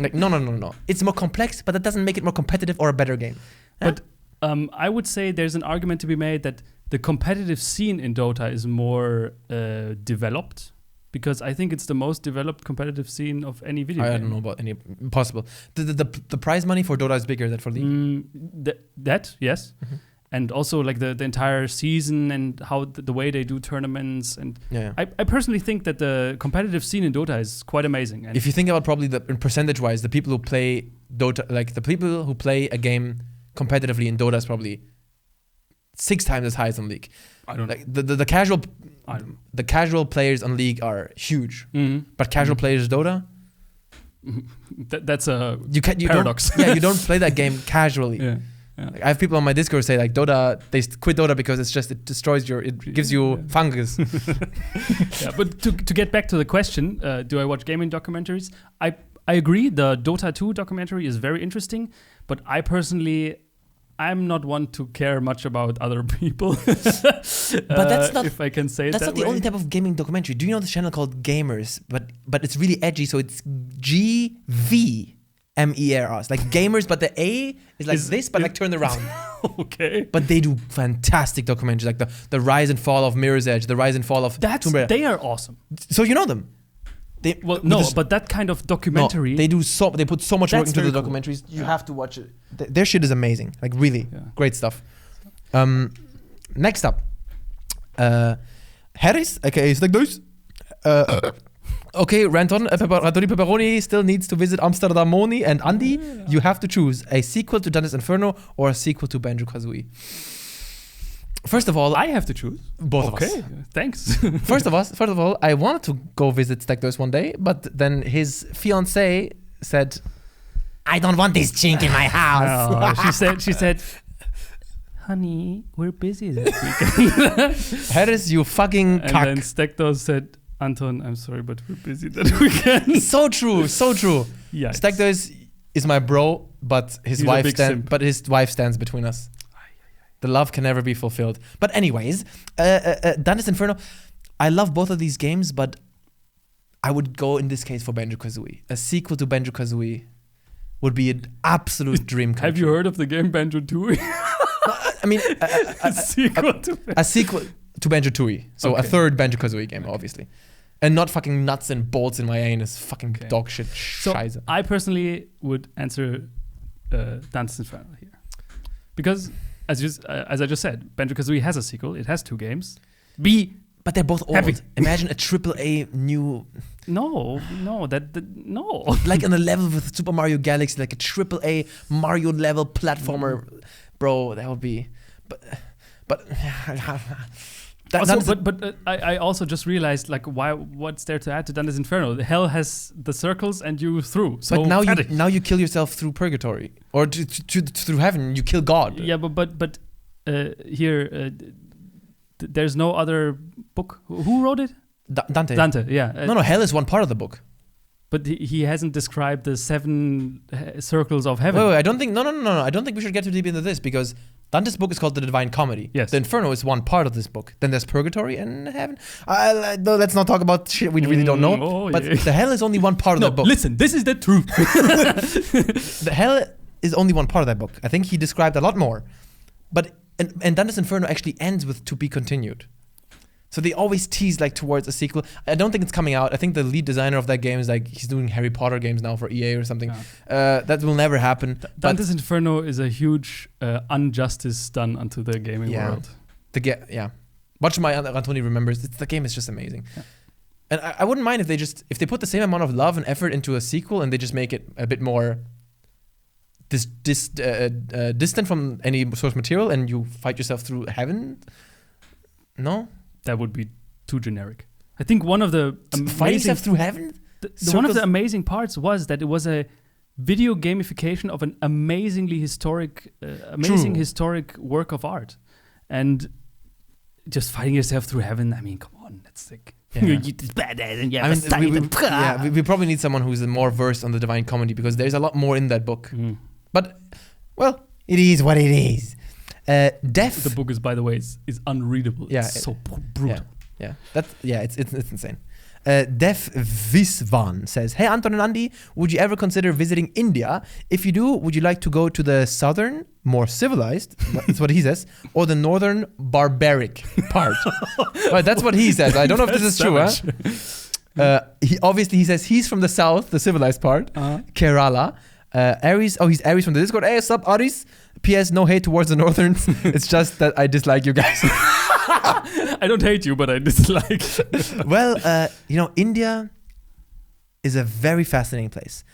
Like, no. It's more complex, but that doesn't make it more competitive or a better game. But I would say there's an argument to be made that the competitive scene in Dota is more developed. Because I think it's the most developed competitive scene of any video game. I don't know about any possible. The prize money for Dota is bigger than for League. That yes, and also like the entire season and how the way they do tournaments and I personally think that the competitive scene in Dota is quite amazing. And if you think about probably in percentage-wise, the people who play Dota, like the people who play a game competitively in Dota is probably 6 times as high as in League. I don't like the casual. The casual players on League are huge, but casual players Dota. That's a you paradox. You don't play that game casually. Yeah. Like, I have people on my Discord say like Dota, they quit Dota because it destroys it gives you fungus. Yeah, but to get back to the question, do I watch gaming documentaries? I agree. The Dota 2 documentary is very interesting, but I'm not one to care much about other people. But that's not, if I can say it that's not the only type of gaming documentary. Do you know this channel called Gamers? But it's really edgy, so it's GVMERS. Like Gamers, but the A is like this, but like turned around. Okay. But they do fantastic documentaries, like the rise and fall of Mirror's Edge, the rise and fall of Tomb Raider. They are awesome. So you know them. But that kind of documentary. They put so much work into the documentaries. You have to watch it. Their shit is amazing. Like really great stuff. Next up, Harris, aka Steccdous. Okay, Ranton, Pepperoni still needs to visit Amsterdam Moni and Andi. You have to choose a sequel to Dantes Inferno or a sequel to Banjo-Kazooie. First of all, I have to choose. Both of us. Okay, thanks. First of all, I wanted to go visit Steccdous one day, but then his fiancée said, I don't want this chink in my house. She said, honey, we're busy this weekend. Harris, you fucking cuck. And then Steccdous said, Anton, I'm sorry, but we're busy that weekend. So true. Yeah. Steccdous is my bro. but his He's a wife big simp. stands between us. The love can never be fulfilled. But anyways, Dantes Inferno. I love both of these games, but I would go in this case for Banjo-Kazooie. A sequel to Banjo-Kazooie would be an absolute dream come Have you heard of the game Banjo-Tooie? I mean, A sequel to a sequel to Banjo-Tooie. So a Okay. third Banjo-Kazooie game, obviously. And not fucking nuts and bolts in my anus. Fucking Okay. dog shit. So Scheiße. I personally would answer Dantes Inferno here. Because, as I just said, Banjo-Kazooie has a sequel. It has 2 games. But they're both old. Happy. Imagine a AAA new, No, no. like on a level with Super Mario Galaxy, like a AAA Mario level platformer. Bro, that would be. But Also, but I also just realized, like, what's there to add to Dantes Inferno? Hell has the circles and you through. So but now fertig. you kill yourself through purgatory or through heaven. You kill God. Yeah, but here there's no other book. Who wrote it? Dante. Dante. Yeah. No, hell is one part of the book. But he hasn't described the 7 circles of heaven. Wait, I don't think. No. I don't think we should get too deep into this because Dante's book is called the Divine Comedy. Yes. The Inferno is one part of this book. Then there's purgatory and heaven. No, let's not talk about shit we really don't know. Oh, but yeah. the hell is only one part of No, that book. listen, this is the truth. The hell is only one part of that book. I think he described a lot more. But and Dante's Inferno actually ends with to be continued. So they always tease like towards a sequel. I don't think it's coming out. I think the lead designer of that game is like he's doing Harry Potter games now for EA or something. That will never happen. Dante's Inferno is a huge injustice done unto the gaming world. Much of my Rantoni remembers. The game is just amazing. Yeah. And I wouldn't mind if they put the same amount of love and effort into a sequel and they just make it a bit more distant from any source material and you fight yourself through heaven. No? That would be too generic. I think one of the Fight yourself through heaven? one of the amazing parts was that it was a video gamification of an amazingly historic work of art. And just fighting yourself through heaven, I mean, come on, that's sick. Yeah. We we probably need someone who's more versed on the Divine Comedy because there's a lot more in that book. But, well, It is what it is. Death. The book is, by the way, is unreadable. Yeah, It's so brutal. It's insane. Def Visvan says, "Hey Anton and Andi, would you ever consider visiting India? If you do, would you like to go to the southern, more civilized, that's what he says, or the northern, barbaric part?" Well, that's what he says. I don't know if this is true. He says he's from the south, the civilized part, Kerala. Aries, he's Aries from the Discord. Hey, what's up, Aries? P.S. No hate towards the northerns. It's just that I dislike you guys. I don't hate you, but I dislike. Well, India is a very fascinating place.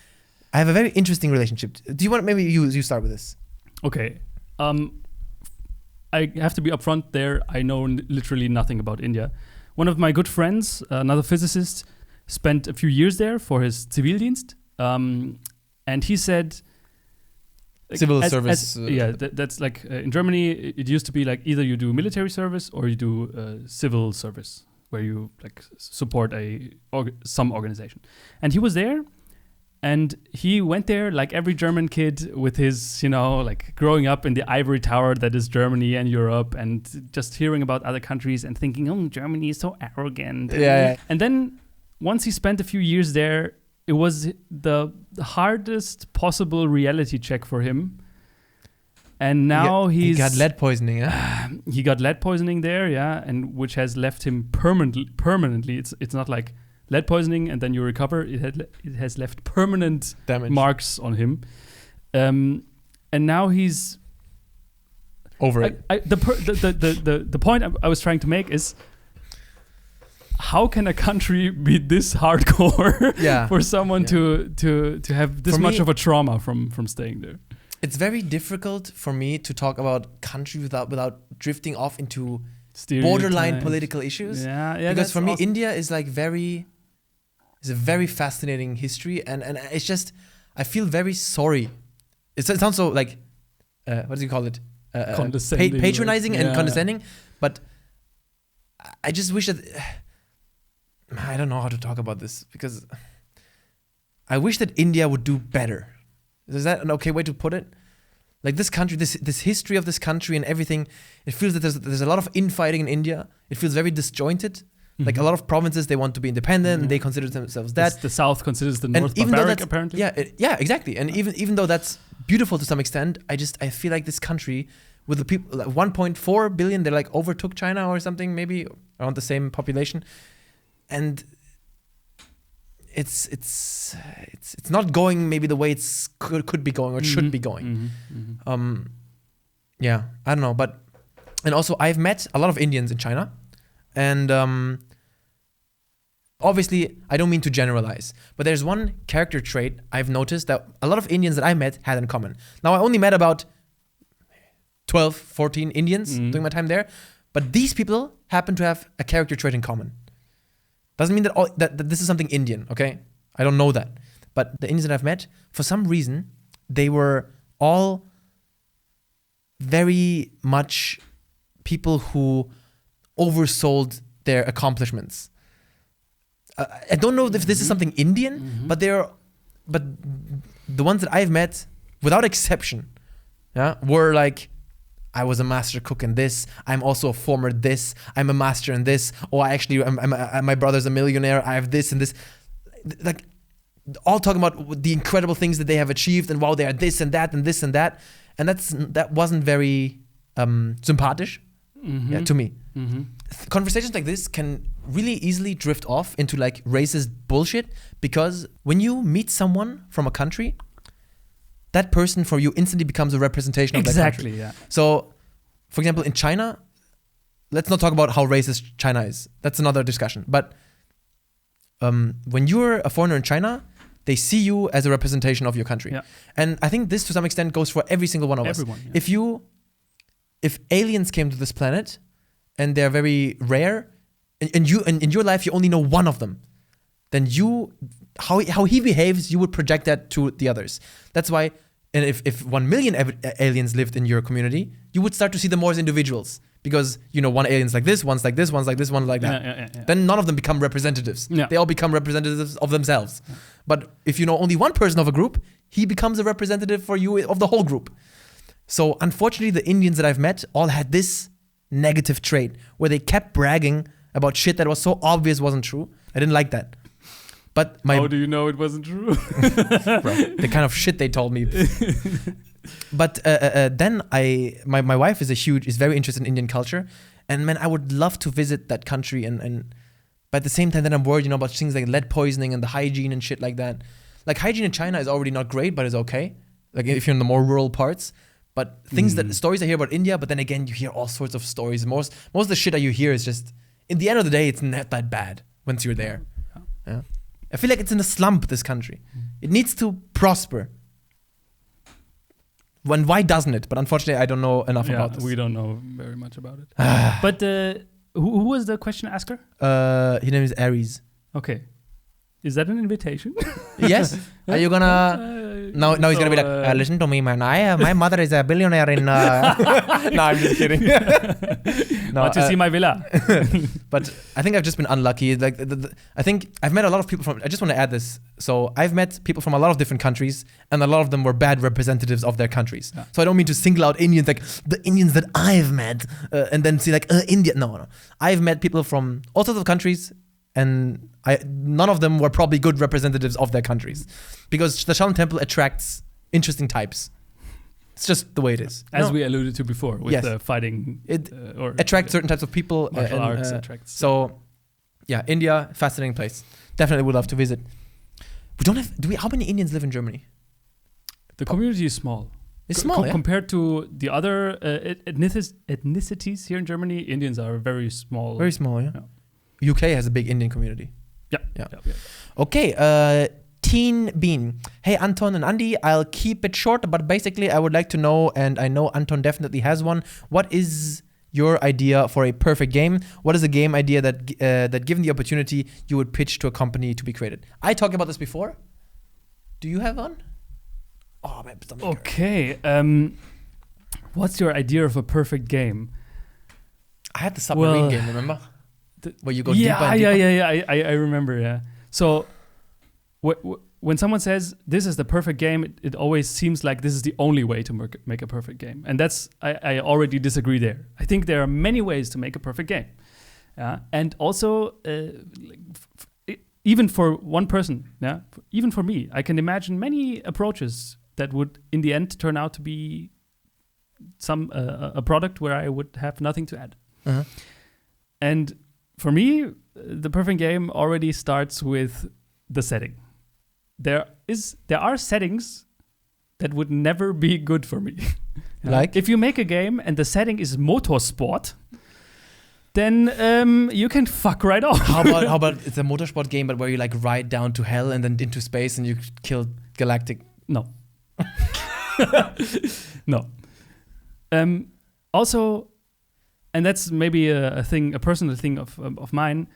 I have a very interesting relationship. Do you want maybe you start with this? Okay. I have to be upfront there. I know literally nothing about India. One of my good friends, another physicist, spent a few years there for his Zivildienst. And he said... Civil service. That's like in Germany, it used to be like either you do military service or you do civil service, where you like support some organization. And he was there, and he went there like every German kid with his, like growing up in the ivory tower that is Germany and Europe, and just hearing about other countries and thinking, oh, Germany is so arrogant. Yeah. And then once he spent a few years there, it was the hardest possible reality check for him. And now he got lead poisoning, yeah? He got lead poisoning there, yeah, and which has left him permanently. It's not like lead poisoning and then you recover. It has left permanent damage marks on him. And now he's over it. The point I was trying to make is, how can a country be this hardcore for someone to have this much of a trauma from staying there? It's very difficult for me to talk about country without drifting off into borderline political issues. Yeah, because for me, India is like it's a very fascinating history, and it's just I feel very sorry. It sounds so like what do you call it? Condescending, patronizing and condescending. But I just wish that. I don't know how to talk about this because I wish that India would do better. Is that an okay way to put it? Like this country, this history of this country and everything, it feels that there's a lot of infighting in India. It feels very disjointed. Like a lot of provinces, they want to be independent and they consider themselves that. The South considers the North even barbaric, apparently. Yeah, exactly. And even though that's beautiful to some extent, I feel like this country with the people, like 1.4 billion, they like overtook China or something, maybe around the same population, and it's not going maybe the way it's could be going or should be going. Yeah, I don't know, and also I've met a lot of Indians in China, and obviously I don't mean to generalize, but there's one character trait I've noticed that a lot of Indians that I met had in common. Now I only met about 12, 14 Indians during my time there, but these people happen to have a character trait in common. Doesn't mean that this is something Indian, okay? I don't know that. But the Indians that I've met, for some reason, they were all very much people who oversold their accomplishments. I don't know if this is something Indian, but the ones that I've met, without exception, were like, I was a master cook in this. I'm also a former this. I'm a master in this. Oh, my brother's a millionaire. I have this and this. Like, all talking about the incredible things that they have achieved and wow, they are this and that and this and that. And that wasn't very sympathisch to me. Conversations like this can really easily drift off into like racist bullshit, because when you meet someone from a country, that person for you instantly becomes a representation of that country. Exactly, yeah. So, for example, in China, let's not talk about how racist China is. That's another discussion. But when you're a foreigner in China, they see you as a representation of your country. Yeah. And I think this, to some extent, goes for every single one of us. Yeah. If aliens came to this planet and they're very rare, and in your life you only know one of them, then how he behaves, you would project that to the others. That's why, and if 1 million aliens lived in your community, you would start to see them more as individuals, because one alien's like this, one's like this, one's like this, one's like that. Yeah. Then none of them become representatives. Yeah. They all become representatives of themselves. Yeah. But if you know only one person of a group, he becomes a representative for you of the whole group. So unfortunately, the Indians that I've met all had this negative trait where they kept bragging about shit that was so obvious wasn't true. I didn't like that. But how do you know it wasn't true? Bro, the kind of shit they told me. But then my wife is very interested in Indian culture, and man, I would love to visit that country, and but at the same time, then I'm worried, about things like lead poisoning and the hygiene and shit like that. Like hygiene in China is already not great, but it's okay. Like if you're in the more rural parts. But stories I hear about India, but then again, you hear all sorts of stories. Most of the shit that you hear is just, in the end of the day, it's not that bad once you're there. Yeah. I feel like it's in a slump, this country. It needs to prosper. Why doesn't it? But unfortunately, I don't know enough about this. We don't know very much about it. But who was the question asker? His name is Aries. Okay. Is that an invitation? Yes. Are you gonna... Now he's gonna be like, listen to me, man. My mother is a billionaire in... No, I'm just kidding. Want to see my villa? But I think I've just been unlucky. Like, I think I've met a lot of people from... I just want to add this. So I've met people from a lot of different countries, and a lot of them were bad representatives of their countries. Yeah. So I don't mean to single out Indians, like the Indians that I've met, and then see like, India. No. I've met people from all sorts of countries, and none of them were probably good representatives of their countries, because the Shaolin Temple attracts interesting types. It's just the way it is. As we alluded to before with the fighting. It attracts certain types of people. Martial arts attracts. So, yeah, India, fascinating place. Definitely would love to visit. We don't have... How many Indians live in Germany? The community is small. It's small, yeah? Compared to the other ethnicities here in Germany, Indians are very small. Very small, yeah. UK has a big Indian community. Yeah. Okay, Teen Bean. Hey, Anton and Andi, I'll keep it short, but basically I would like to know, and I know Anton definitely has one, what is your idea for a perfect game? What is a game idea that given the opportunity, you would pitch to a company to be created? I talked about this before. Do you have one? Oh, my stomach. Okay. What's your idea of a perfect game? I had the submarine game, remember? Where you go deeper and deeper. I remember, yeah. So when someone says this is the perfect game, it always seems like this is the only way to make a perfect game. And I already disagree there. I think there are many ways to make a perfect game. And also, even for one person, even for me, I can imagine many approaches that would, in the end, turn out to be a product where I would have nothing to add. Uh-huh. And for me, the perfect game already starts with the setting. There are settings that would never be good for me. Like? If you make a game and the setting is motorsport, then you can fuck right off. How about it's a motorsport game, but where you like ride down to hell and then into space and you kill galactic? No. No. Also, and that's maybe a personal thing of mine.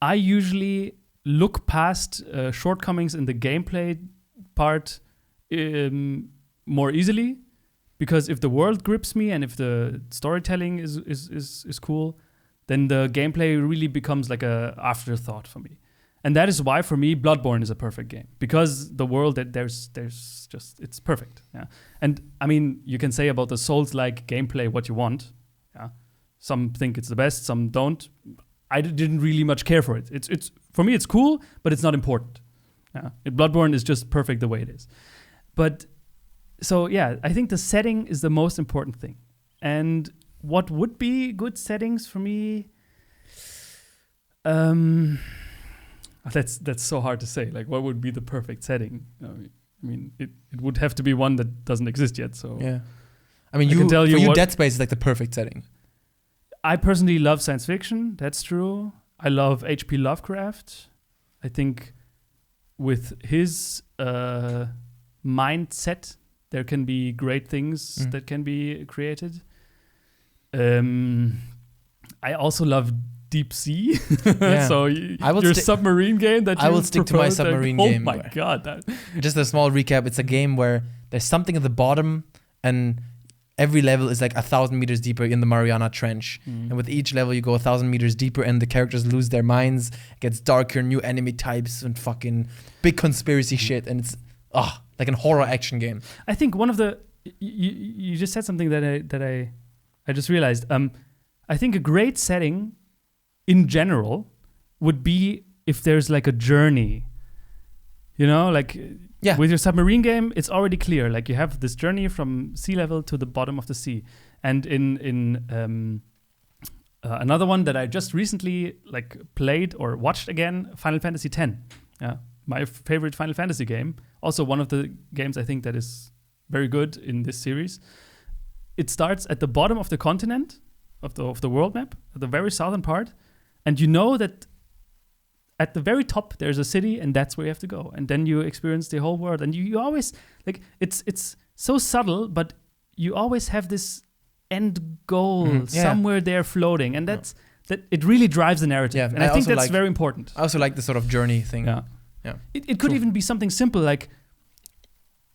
I usually look past shortcomings in the gameplay part more easily, because if the world grips me and if the storytelling is cool, then the gameplay really becomes like a afterthought for me. And that is why for me Bloodborne is a perfect game, because the world that there's just it's perfect. Yeah. And I mean, you can say about the Souls-like gameplay what you want. Yeah. Some think it's the best, some don't. I didn't really much care for it. It's for me it's cool, but it's not important. Yeah. Bloodborne is just perfect the way it is. But so yeah, I think the setting is the most important thing. And what would be good settings for me? That's so hard to say. Like, what would be the perfect setting? I mean, it would have to be one that doesn't exist yet. So yeah, I mean, for you, Dead Space is like the perfect setting. I personally love science fiction. That's true. I love H.P. Lovecraft. I think with his mindset, there can be great things that can be created. I also love Deep Sea. Yeah. So your submarine game that I will stick to my submarine game. Oh my god! Just a small recap. It's a game where there's something at the bottom, and every level is like 1,000 meters deeper in the Mariana Trench. And with each level, you go 1,000 meters deeper, and the characters lose their minds. It gets darker, new enemy types, and fucking big conspiracy shit. And it's like a horror action game. I think one of the you just said something that I just realized. I think a great setting in general would be if there's like a journey. You know, like with your submarine game, it's already clear. Like you have this journey from sea level to the bottom of the sea. And in another one that I just recently like played or watched again, Final Fantasy X. Yeah, my favorite Final Fantasy game. Also one of the games I think that is very good in this series. It starts at the bottom of the continent of the world map, at the very southern part, and you know that at the very top there's a city, and that's where you have to go. And then you experience the whole world, and you always like it's so subtle, but you always have this end goal somewhere there floating, and that it really drives the narrative. Yeah, and I think that's very important. I also like the sort of journey thing. Yeah. It could even be something simple like,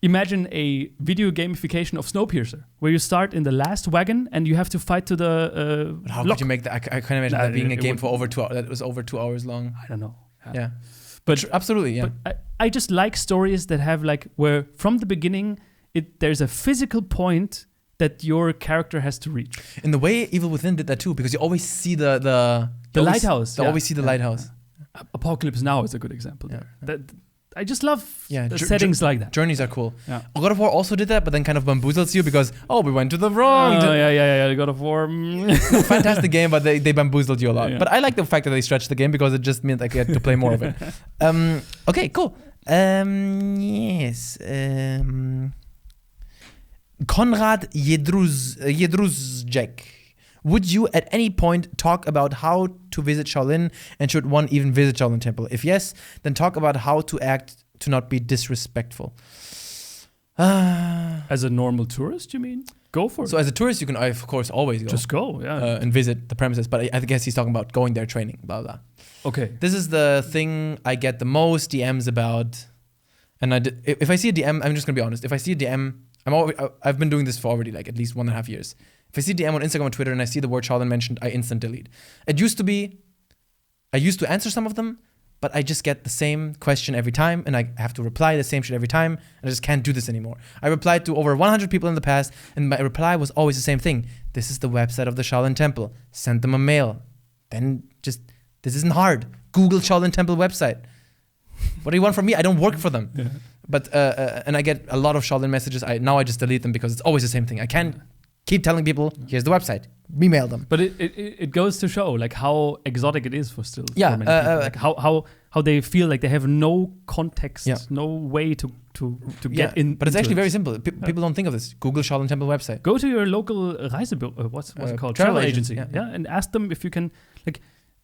imagine a video gamification of Snowpiercer, where you start in the last wagon and you have to fight to the But how could you make that? I can't imagine that being a game for over 2 hours. That was over 2 hours long. I don't know. Yeah. But absolutely, yeah. But I just like stories that have like where from the beginning there's a physical point that your character has to reach. In the way Evil Within did that too, because you always see the lighthouse. You always see the lighthouse. Apocalypse Now is a good example there. I just love settings like that. Journeys are cool. Yeah. God of War also did that, but then kind of bamboozles you because, we went to the wrong. God of War. Fantastic game, but they bamboozled you a lot. Yeah. But I like the fact that they stretched the game because it just meant I get to play more of it. Okay, cool. Yes. Konrad Jedruzjek. Would you at any point talk about how to visit Shaolin, and should one even visit Shaolin Temple? If yes, then talk about how to act to not be disrespectful. As a normal tourist, you mean? Go for it. So as a tourist, you can, of course, always go. Just go, and visit the premises. But I guess he's talking about going there, training, blah, blah. Okay. This is the thing I get the most DMs about. And if I see a DM, I'm just going to be honest. If I see a DM, I've been doing this for already like at least 1.5 years. If I see DM on Instagram or Twitter and I see the word Shaolin mentioned, I instant delete. I used to answer some of them, but I just get the same question every time, and I have to reply the same shit every time, and I just can't do this anymore. I replied to over 100 people in the past, and my reply was always the same thing. This is the website of the Shaolin Temple. Send them a mail. Then just, this isn't hard. Google Shaolin Temple website. What do you want from me? I don't work for them. Yeah. But, and I get a lot of Shaolin messages. Now I just delete them because it's always the same thing. I can't keep telling people, here's the website. Email them. But it goes to show like how exotic it is for still. Yeah, For many people. Like how they feel like they have no context, Yeah. no way to get in. But it's into actually it. very simple. People don't think of this. Google Shaolin Temple website. Go to your local Reisebüro, what's it called? travel Agency. agent, Yeah, and ask them if you can, like,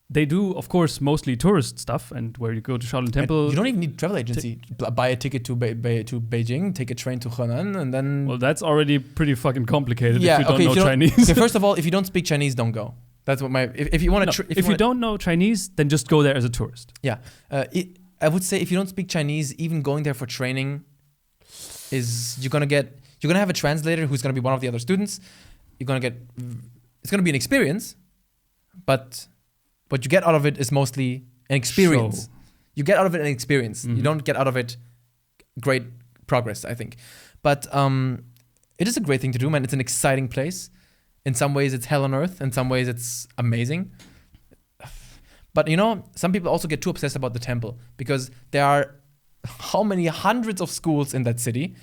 they do, of course, mostly tourist stuff, and where you go to Shaolin Temple. And you don't even need travel agency. Buy a ticket to Beijing, take a train to Henan, and then. Well, that's already pretty fucking complicated Yeah, if you don't okay, know if you don't- Chinese. Okay, first of all, if you don't speak Chinese, don't go. That's what my. If you want to. If you don't know Chinese, then just go there as a tourist. Yeah, I would say if you don't speak Chinese, even going there for training, you're gonna have a translator who's gonna be one of the other students. It's gonna be an experience, but what you get out of it is mostly an experience. Show. You get out of it an experience. Mhm. You don't get out of it great progress, I think. But it is a great thing to do, man. It's an exciting place. In some ways, it's hell on earth. In some ways, it's amazing. But some people also get too obsessed about the temple because there are how many hundreds of schools in that city,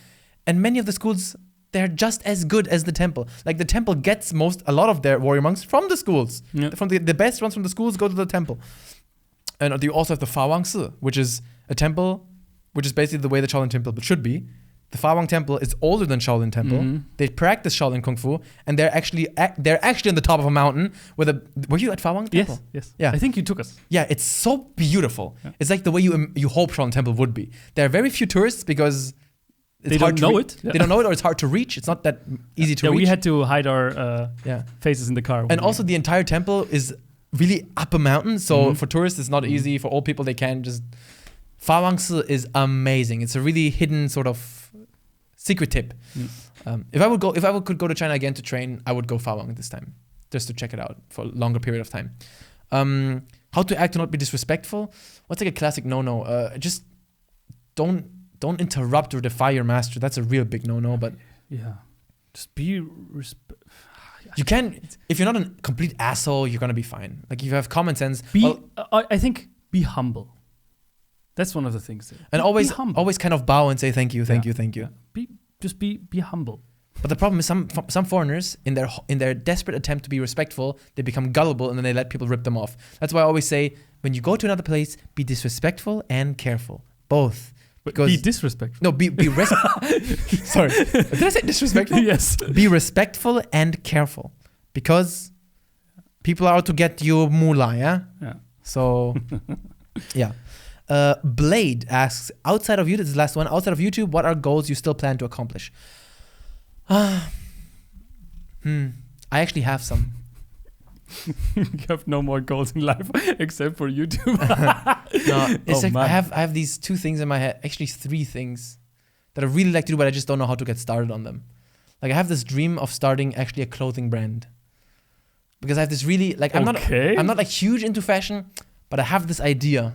and many of the schools, they're just as good as the temple. Like the temple gets a lot of their warrior monks from the schools. Yeah. From the best ones from the schools go to the temple. And you also have the Fawang Si, which is a temple, which is basically the way the Shaolin Temple should be. The Fawang Temple is older than Shaolin Temple. Mhm. They practice Shaolin Kung Fu, and they're actually on the top of a mountain with a. Were you at Fawang Temple? Yes. Yeah. I think you took us. Yeah, it's so beautiful. Yeah. It's like the way you hope Shaolin Temple would be. There are very few tourists because They don't know it. They don't know it, or it's hard to reach. It's not that easy to reach. We had to hide our Yeah. faces in the car. And also the entire temple is really up a mountain, so Mhm. for tourists it's not easy. For old people, they can just. Fawang Si is amazing. It's a really hidden sort of secret tip. If I could go to China again to train, I would go Fawang this time, just to check it out for a longer period of time. How to act to not be disrespectful? What's like a classic no-no? Just don't interrupt or defy your master. That's a real big no-no. But yeah, just be you can, if you're not a complete asshole, you're gonna be fine. Like if you have common sense. I think be humble. That's one of the things. And be always humble. always kind of bow and say thank you. Yeah. Be humble. But the problem is some foreigners in their desperate attempt to be respectful, they become gullible and then they let people rip them off. That's why I always say when you go to another place, be disrespectful and careful. Both. Because Be disrespectful. No, be sorry. Did I say disrespectful? Yes. Be respectful and careful. Because people are out to get you moolah, yeah? Yeah. So yeah. Blade asks, outside of YouTube, this is the last one, outside of YouTube, what are goals you still plan to accomplish? I actually have some. You have no more goals in life except for YouTube. No, it's man. I have these two things in my head, actually 3 things that I really like to do, but I just don't know how to get started on them. Like I have this dream of starting actually a clothing brand. Because I have this really, like I'm not like huge into fashion, but I have this idea.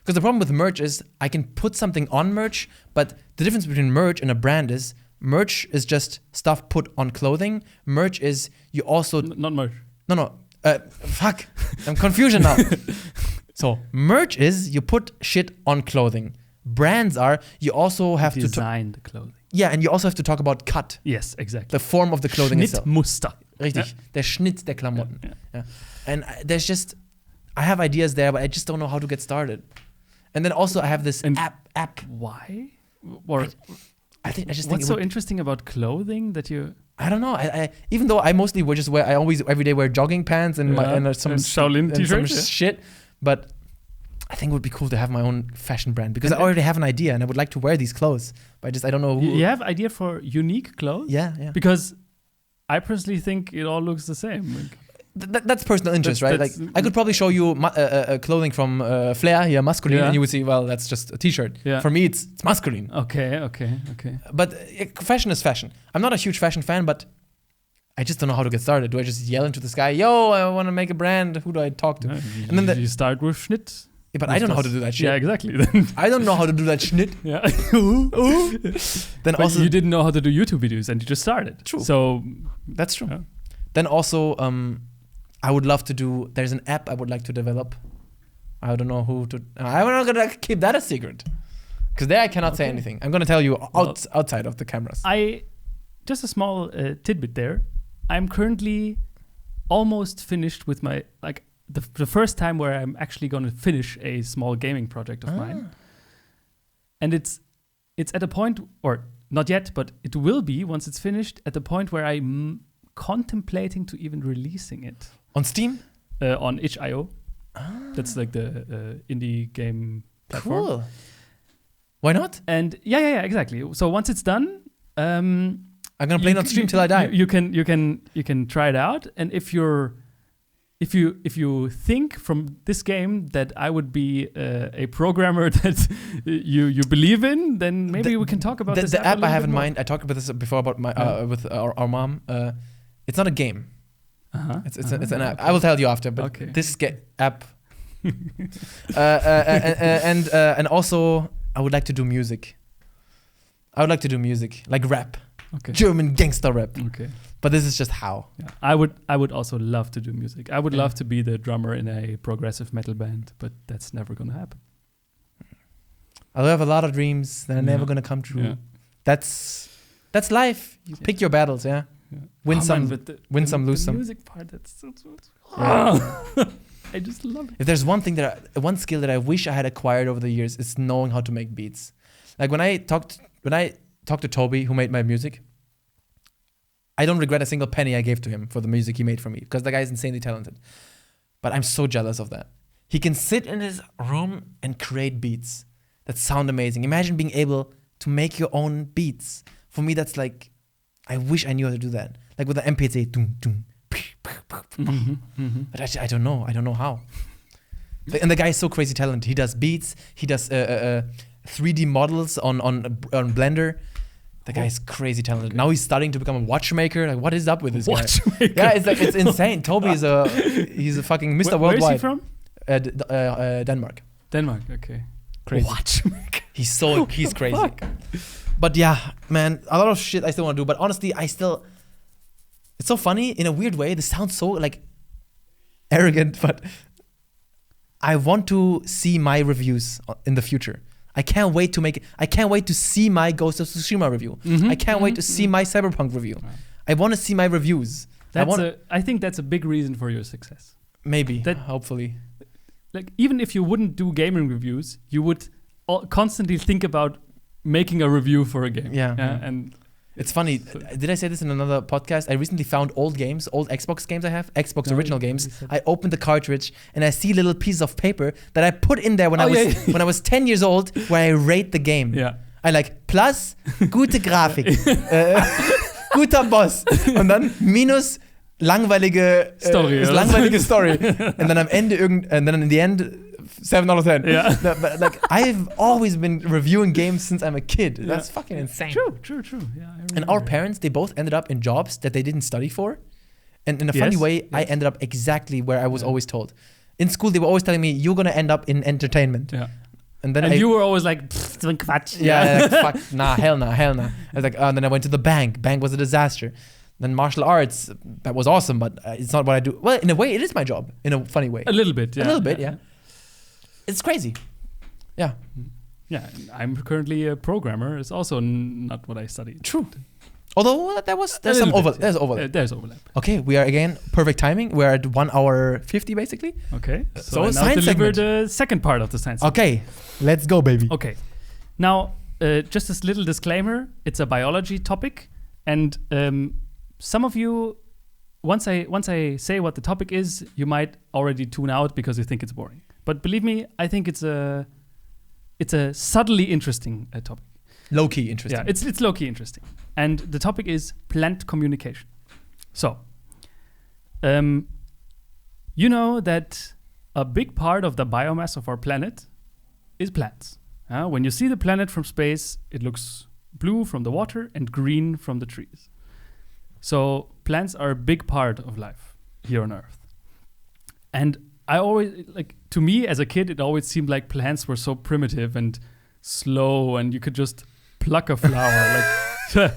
Because the problem with merch is I can put something on merch, but the difference between merch and a brand is merch is just stuff put on clothing. Merch is you also Not merch. No. Fuck. I'm confusion now. So merch is you put shit on clothing. Brands are you also have Design the clothing. Yeah, and you also have to talk about cut. Yes, exactly. The form of the clothing itself. Schnittmuster. Richtig. Ja. Der Schnitt der Klamotten. Yeah. Yeah. And there's just I have ideas there, but I just don't know how to get started. And then also I have this app. Why? Or I just think what's so interesting about clothing that you? I don't know. I even though I mostly I always every day wear jogging pants and some Shaolin and t-shirt some shit, but I think it would be cool to have my own fashion brand because I already have an idea and I would like to wear these clothes, but I don't know who. You have idea for unique clothes? Yeah. Because I personally think it all looks the same. Like, that's personal interest, right? Like I could probably show you clothing from Flair here, masculine, and you would see, well, that's just a t-shirt. Yeah. For me, it's masculine. Okay. But fashion is fashion. I'm not a huge fashion fan, but I just don't know how to get started. Do I just yell into the sky, yo, I want to make a brand? Who do I talk to? Yeah, and then you start with Schnitt. But I don't know how to do that shit. Yeah, exactly. I don't know how to do that Schnitt. Yeah. Then But also you didn't know how to do YouTube videos, and you just started. True. So that's true. Yeah. Then also, I would love to do. There's an app I would like to develop. I don't know who to. I'm not gonna keep that a secret, because there I cannot say anything. I'm gonna tell you outside of the cameras. Just a small tidbit there. I'm currently almost finished with my the first time where I'm actually going to finish a small gaming project of mine. And it's at a point, or not yet, but it will be once it's finished, at the point where I'm contemplating to even releasing it. On Steam? On itch.io. That's like the indie game platform. Cool. Why not? And yeah, exactly. So once it's done, I'm gonna play it on stream till I die. You can try it out, and if you think from this game that I would be a programmer that you believe in, then maybe we can talk about this. The app I have in mind, I talked about this before about my with our mom. It's not a game. It's an app. I will tell you after. But this app, and also I would like to do music. I would like to do music like rap, German gangster rap. Okay. But this is just how. Yeah. I would also love to do music. I would love to be the drummer in a progressive metal band, but that's never gonna happen. I have a lot of dreams that are never gonna come true. Yeah. That's life. You pick your battles, yeah. Win some, lose some. The music part, that's I just love it. If there's one skill that I wish I had acquired over the years, it's knowing how to make beats. Like when I talked to Toby, who made my music, I don't regret a single penny I gave to him for the music he made for me, because the guy is insanely talented. But I'm so jealous of that. He can sit in his room and create beats that sound amazing. Imagine being able to make your own beats. For me, that's like, I wish I knew how to do that. Like with the MP3, but I don't know. I don't know how. And the guy is so crazy talented. He does beats. He does 3D models on Blender. The guy is crazy talented. Now he's starting to become a watchmaker. Like, what is up with this guy? Yeah, it's insane. Toby is he's a fucking Mr. Worldwide. Where is he from? Denmark. Denmark, okay. Crazy. Watchmaker. He's crazy. Fuck? But yeah, man, a lot of shit I still want to do. But honestly, it's so funny in a weird way. This sounds so like arrogant, but I want to see my reviews in the future. I can't wait to see my Ghost of Tsushima review. I can't wait to see my Cyberpunk review. I want to see my reviews. I think that's a big reason for your success. Maybe, hopefully. Like, even if you wouldn't do gaming reviews, you would constantly think about making a review for a game. Yeah. And it's funny. Did I say this in another podcast? I recently found old Xbox games I have, Xbox original games. I opened the cartridge and I see little pieces of paper that I put in there when I was 10 years old, where I rate the game. Yeah. I like plus, gute Grafik, guter Boss und dann minus langweilige Story. And then in the end 7 out of 10. Yeah. But like, I've always been reviewing games since I'm a kid. Yeah. That's fucking insane. True. Yeah, and our parents, they both ended up in jobs that they didn't study for. And in a funny way, I ended up exactly where I was always told. In school, they were always telling me, you're going to end up in entertainment. Yeah. And then you were always like, Quatsch. Yeah, like, fuck, hell nah. I was like, and then I went to the bank. Bank was a disaster. Then martial arts, that was awesome, but it's not what I do. Well, in a way, it is my job. In a funny way. A little bit, yeah. It's crazy. Yeah. Yeah, I'm currently a programmer. It's also not what I studied. True. Although there's overlap. There's overlap. Okay, we are again perfect timing. We're at 1 hour 50 basically. Okay. So I now deliver the second part of the science segment. Okay, let's go, baby. Okay. Now, just this little disclaimer. It's a biology topic, and some of you, once I say what the topic is, you might already tune out because you think it's boring. But believe me, I think it's a subtly interesting topic. Low-key interesting. Yeah, it's low-key interesting. And the topic is plant communication. So, you know that a big part of the biomass of our planet is plants. When you see the planet from space, it looks blue from the water and green from the trees. So plants are a big part of life here on Earth. And I always to me as a kid, it always seemed like plants were so primitive and slow, and you could just pluck a flower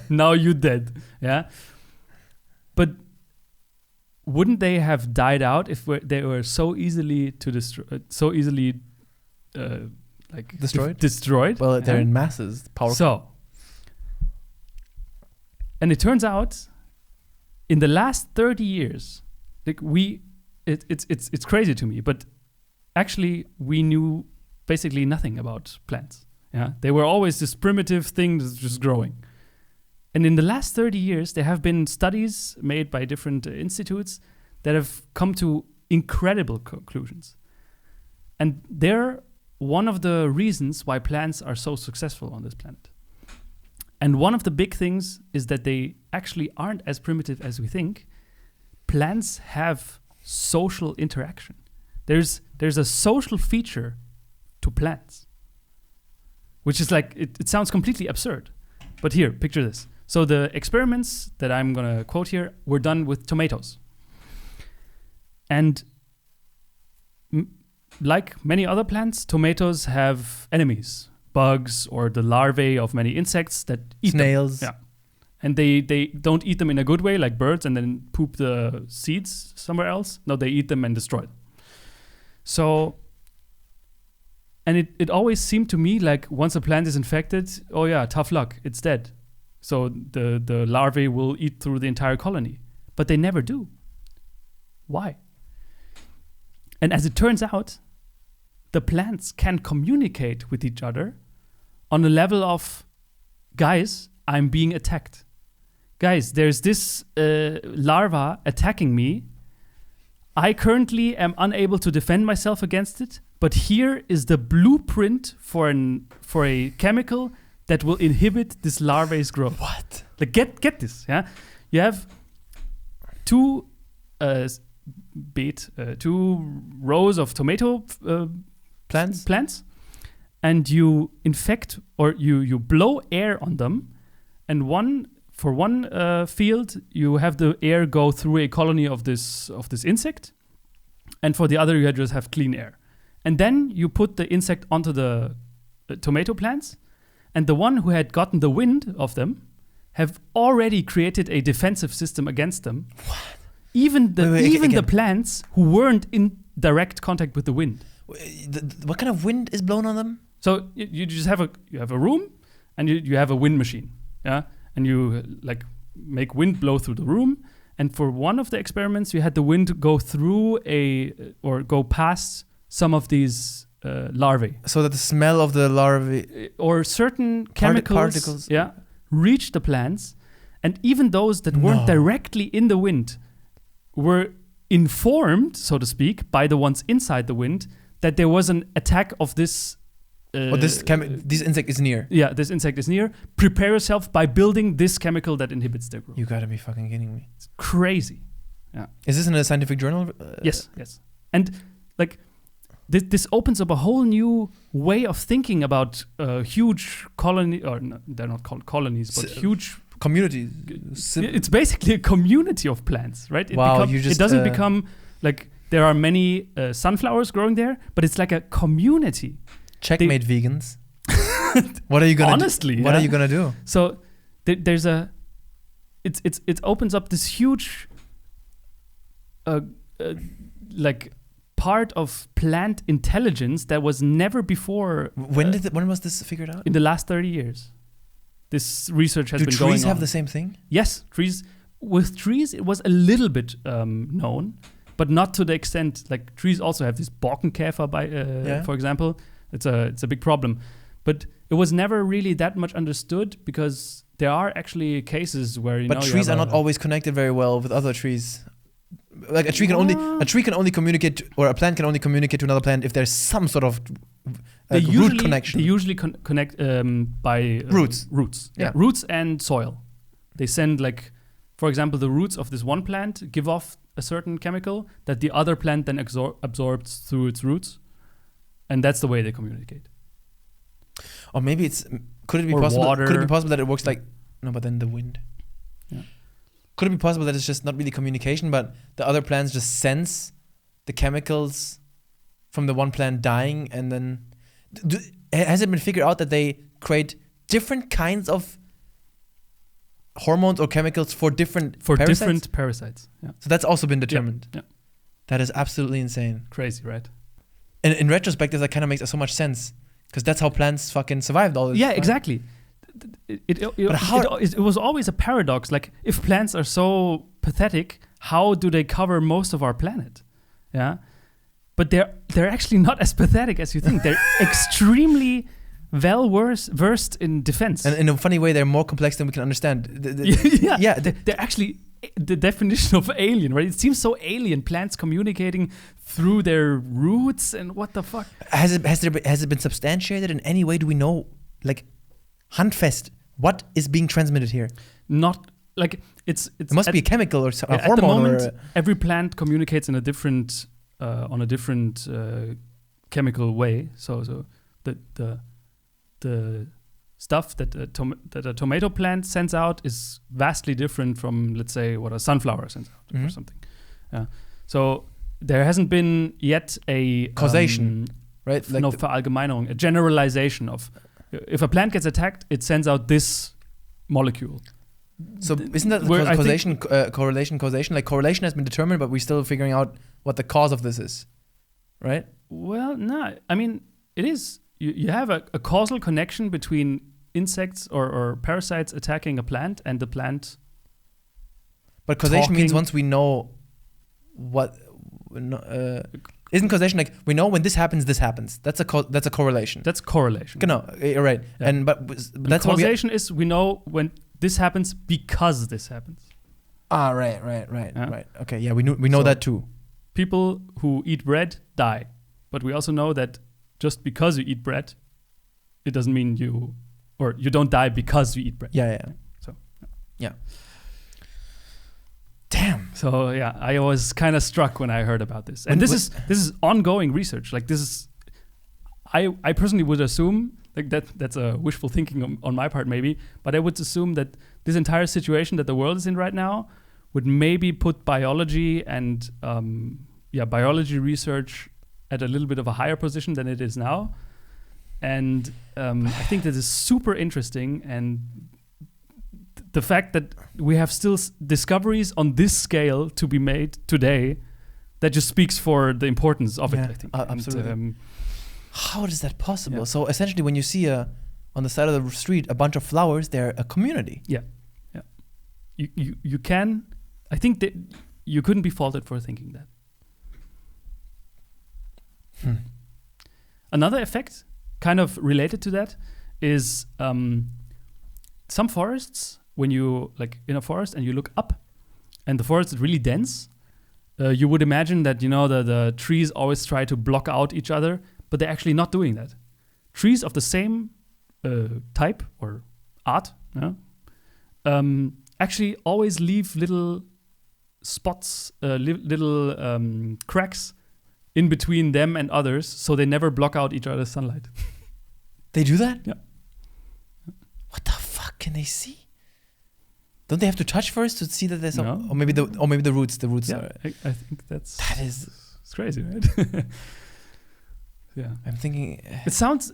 now you're dead. Yeah, but wouldn't they have died out if they were so easily destroyed? Well, they're in masses. Powerful. So, and it turns out, in the last 30 years, it's crazy to me, but actually we knew basically nothing about plants. Yeah, they were always this primitive thing that's just growing. And in the last 30 years, there have been studies made by different institutes that have come to incredible conclusions. And they're one of the reasons why plants are so successful on this planet. And one of the big things is that they actually aren't as primitive as we think. Plants have social interaction. There's a social feature to plants, which is it sounds completely absurd. But here, picture this. So the experiments that I'm going to quote here were done with tomatoes. And like many other plants, tomatoes have enemies, bugs or the larvae of many insects that eat Snails. them. Yeah. And they don't eat them in a good way like birds and then poop the seeds somewhere else. No, they eat them and destroy them. So, and it always seemed to me like once a plant is infected, oh yeah, tough luck, it's dead. So the larvae will eat through the entire colony. But they never do. Why? And as it turns out, the plants can communicate with each other on a level of, guys, I'm being attacked. Guys, there's this larva attacking me. I currently am unable to defend myself against it, but here is the blueprint for a chemical that will inhibit this larvae's growth. What? Get this, yeah? You have two rows of tomato plants, and you infect or you blow air on them, and for one field you have the air go through a colony of this insect, and for the other you just have clean air, and then you put the insect onto the tomato plants, and the one who had gotten the wind of them have already created a defensive system against them. What? Even the plants who weren't in direct contact with the wind. What kind of wind is blown on them? So you just have a room, and you have a wind machine, yeah, and you make wind blow through the room. And for one of the experiments, you had the wind go through go past some of these larvae. So that the smell of the larvae or certain particles, yeah, reach the plants, and even those that weren't directly in the wind were informed, so to speak, by the ones inside the wind that there was an attack of this. This insect is near. Yeah, this insect is near. Prepare yourself by building this chemical that inhibits their growth. You gotta be fucking kidding me. It's crazy. Yeah. Is this in a scientific journal? Yes. And this opens up a whole new way of thinking about huge colony, or no, they're not called colonies, but huge communities. It's basically a community of plants, right? It doesn't become like there are many sunflowers growing there, but it's like a community. Checkmate, vegans. What are you gonna honestly? What are you gonna do? So there's it opens up this huge part of plant intelligence that was never before. When was this figured out? In the last 30 years. This research has been going on. Do trees have the same thing? Yes, trees. With trees, it was a little bit known, but not to the extent. Like trees also have this Borkenkäfer, for example. It's a big problem, but it was never really that much understood because there are actually cases where But trees are not always connected very well with other trees. Like a tree can only communicate, or a plant can only communicate to another plant if there's some sort of root connection. They usually connect by roots. Roots, yeah, roots and soil. They send for example, the roots of this one plant give off a certain chemical that the other plant then absorbs through its roots, and that's the way they communicate. Or maybe could it be possible that it works but then the wind. Yeah. Could it be possible that it's just not really communication, but the other plants just sense the chemicals from the one plant dying, and then has it been figured out that they create different kinds of hormones or chemicals for different parasites? Different parasites. Yeah. So that's also been determined. Yeah. That is absolutely insane. Crazy, right? And in retrospective, that kind of makes so much sense because that's how plants fucking survived all this. Yeah, time. exactly. It was always a paradox. Like, if plants are so pathetic, how do they cover most of our planet? Yeah, but they're actually not as pathetic as you think. They're extremely versed in defense. And in a funny way, they're more complex than we can understand. They're actually the definition of alien, right? It seems so alien. Plants communicating through their roots, and what the fuck? Has it been substantiated in any way? Do we know, like, handfest, what is being transmitted here? Not like it's. It must be a chemical or a hormone. At the moment, every plant communicates in a different, on a different chemical way. So the stuff that a tomato plant sends out is vastly different from, let's say, what a sunflower sends out or something. Yeah. So there hasn't been yet a causation, right? Like Verallgemeinerung, a generalization of if a plant gets attacked, it sends out this molecule. So isn't that causation? Causation. Like, correlation has been determined, but we're still figuring out what the cause of this is, right? Well, no. I mean, it is. You have a causal connection between insects or parasites attacking a plant and the plant. But causation means once we know what. Isn't causation like we know when this happens, this happens? That's a correlation. That's correlation. No, you're right. Yeah. But that's causation is we know when this happens because this happens. Right. Okay, yeah, we know that too. People who eat bread die, but we also know that just because you eat bread, it doesn't mean you don't die because you eat bread. Yeah. So, yeah. Damn. So yeah, I was kind of struck when I heard about this, and this is ongoing research. Like, this is, I personally would assume, like, that's a wishful thinking on my part maybe, but I would assume that this entire situation that the world is in right now would maybe put biology and biology research at a little bit of a higher position than it is now, and I think that is super interesting. And the fact that we have still discoveries on this scale to be made today, that just speaks for the importance of it, I think. Absolutely. And, how is that possible? Yeah. So essentially, when you see on the side of the street a bunch of flowers, they're a community. Yeah. You can. I think that you couldn't be faulted for thinking that. Another effect, kind of related to that, is some forests. When you, like, in a forest and you look up, and the forest is really dense, you would imagine that, the trees always try to block out each other, but they're actually not doing that. Trees of the same type or art actually always leave little spots, little cracks in between them and others, so they never block out each other's sunlight. They do that? Yeah. What the fuck can they see? Don't they have to touch first to see that there's no. Or maybe the roots. The roots. Yeah, I think it's crazy, right? Yeah, I'm thinking. It sounds.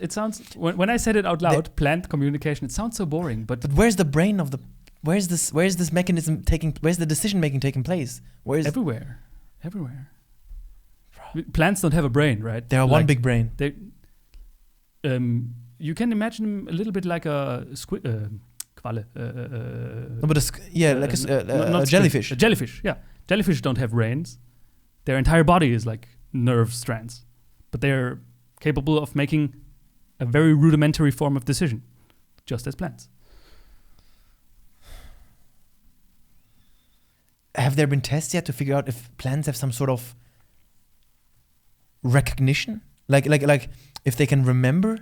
When I said it out loud, plant communication. It sounds so boring, but where's the brain of the? Where's this mechanism taking? Where's the decision making taking place? Everywhere. Plants don't have a brain, right? They are one big brain. They. You can imagine them a little bit like a squid. Qualle. A jellyfish. A jellyfish, yeah. Jellyfish don't have brains. Their entire body is like nerve strands. But they're capable of making a very rudimentary form of decision, just as plants. Have there been tests yet to figure out if plants have some sort of recognition? Like if they can remember?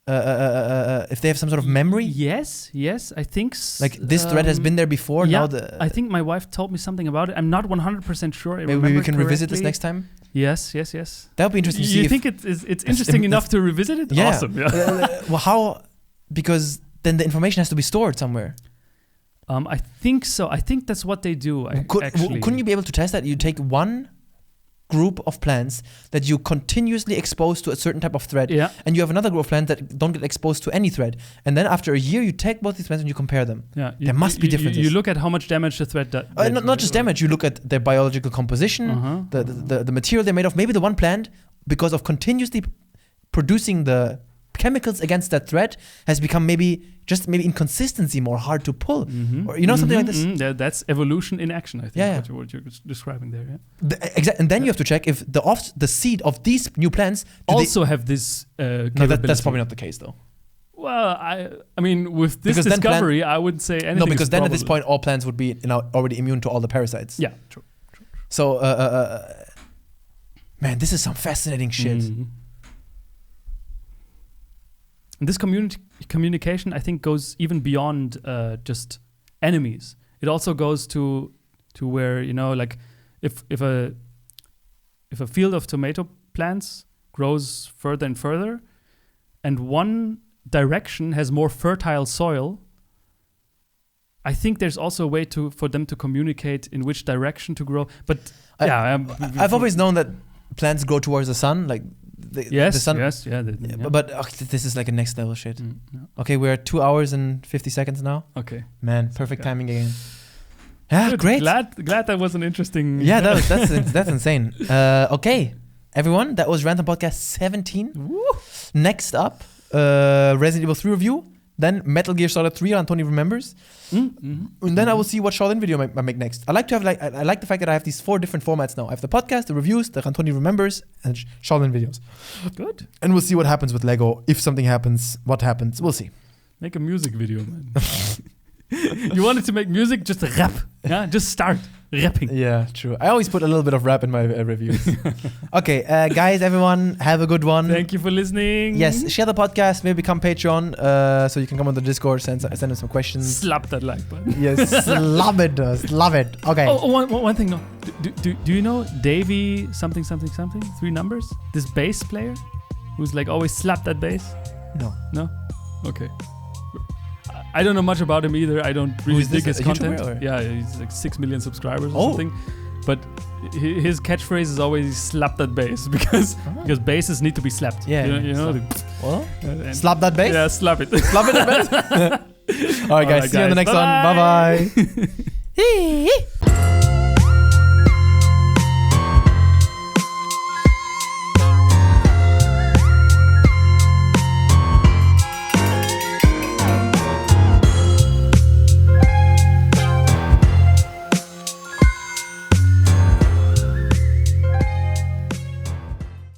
If they have some sort of memory? Yes, I think like this thread has been there before. Yeah, now I think my wife told me something about it. I'm not 100% sure. Maybe we can revisit this next time. Yes. That would be interesting to see. You think it's interesting enough to revisit it? Yeah. Awesome. Yeah. Well, how? Because then the information has to be stored somewhere. I think so. I think that's what they do. Couldn't you be able to test that? You take one group of plants that you continuously expose to a certain type of threat, and you have another group of plants that don't get exposed to any threat. And then after a year, you take both these plants and you compare them. Yeah, there must be differences. You look at how much damage the threat does. Not just damage. You look at their biological composition, the material they're made of. Maybe the one plant, because of continuously producing the chemicals against that threat, has become maybe inconsistency, more hard to pull, or something like this. That's evolution in action, I think. What you're describing there. Yeah. And then you have to check if the seed of these new plants also have this. No, that's probably not the case, though. Well, I mean, with this discovery, I wouldn't say anything. No, because then probable. At this point, all plants would be already immune to all the parasites. Yeah, true. So, man, this is some fascinating shit. And this communication, I think, goes even beyond just enemies. It also goes to where, like if a field of tomato plants grows further and further, and one direction has more fertile soil, I think there's also a way for them to communicate in which direction to grow. But I've always known that plants grow towards the sun, like. The sun. Yes. But this is like a next level shit. Okay, we're at 2 hours and 50 seconds now. Okay. Man, perfect timing again. Yeah, good. Great. Glad that was an interesting. Yeah, that's insane. Okay, everyone, that was Ranton Podcast 17. Woo. Next up, Resident Evil 3 review. Then Metal Gear Solid 3 Antoni Remembers. And then I will see what Shaolin video I make next. I like to have I like the fact that I have these 4 different formats now. I have the podcast, the reviews, the Antoni Remembers, and Shaolin videos. Good. And we'll see what happens with Lego. If something happens, what happens? We'll see. Make a music video, man. You wanted to make music, just rap. Yeah, just start rapping. Yeah, true. I always put a little bit of rap in my reviews. Okay, guys, everyone, have a good one. Thank you for listening. Yes, share the podcast, maybe become Patreon, so you can come on the Discord, send us some questions. Slap that like button. Yes, love it. Okay. Oh, one thing, no. Do you know Davey something, 3 numbers? This bass player who's like always slap that bass? No? Okay. I don't know much about him either. I don't really dig his content. Yeah, he's like 6 million subscribers or something. But his catchphrase is always slap that bass because basses need to be slapped. Yeah. You know. Slap that bass? Yeah, slap it. Slap it a bit. All right, guys. See you on the next one. Bye-bye.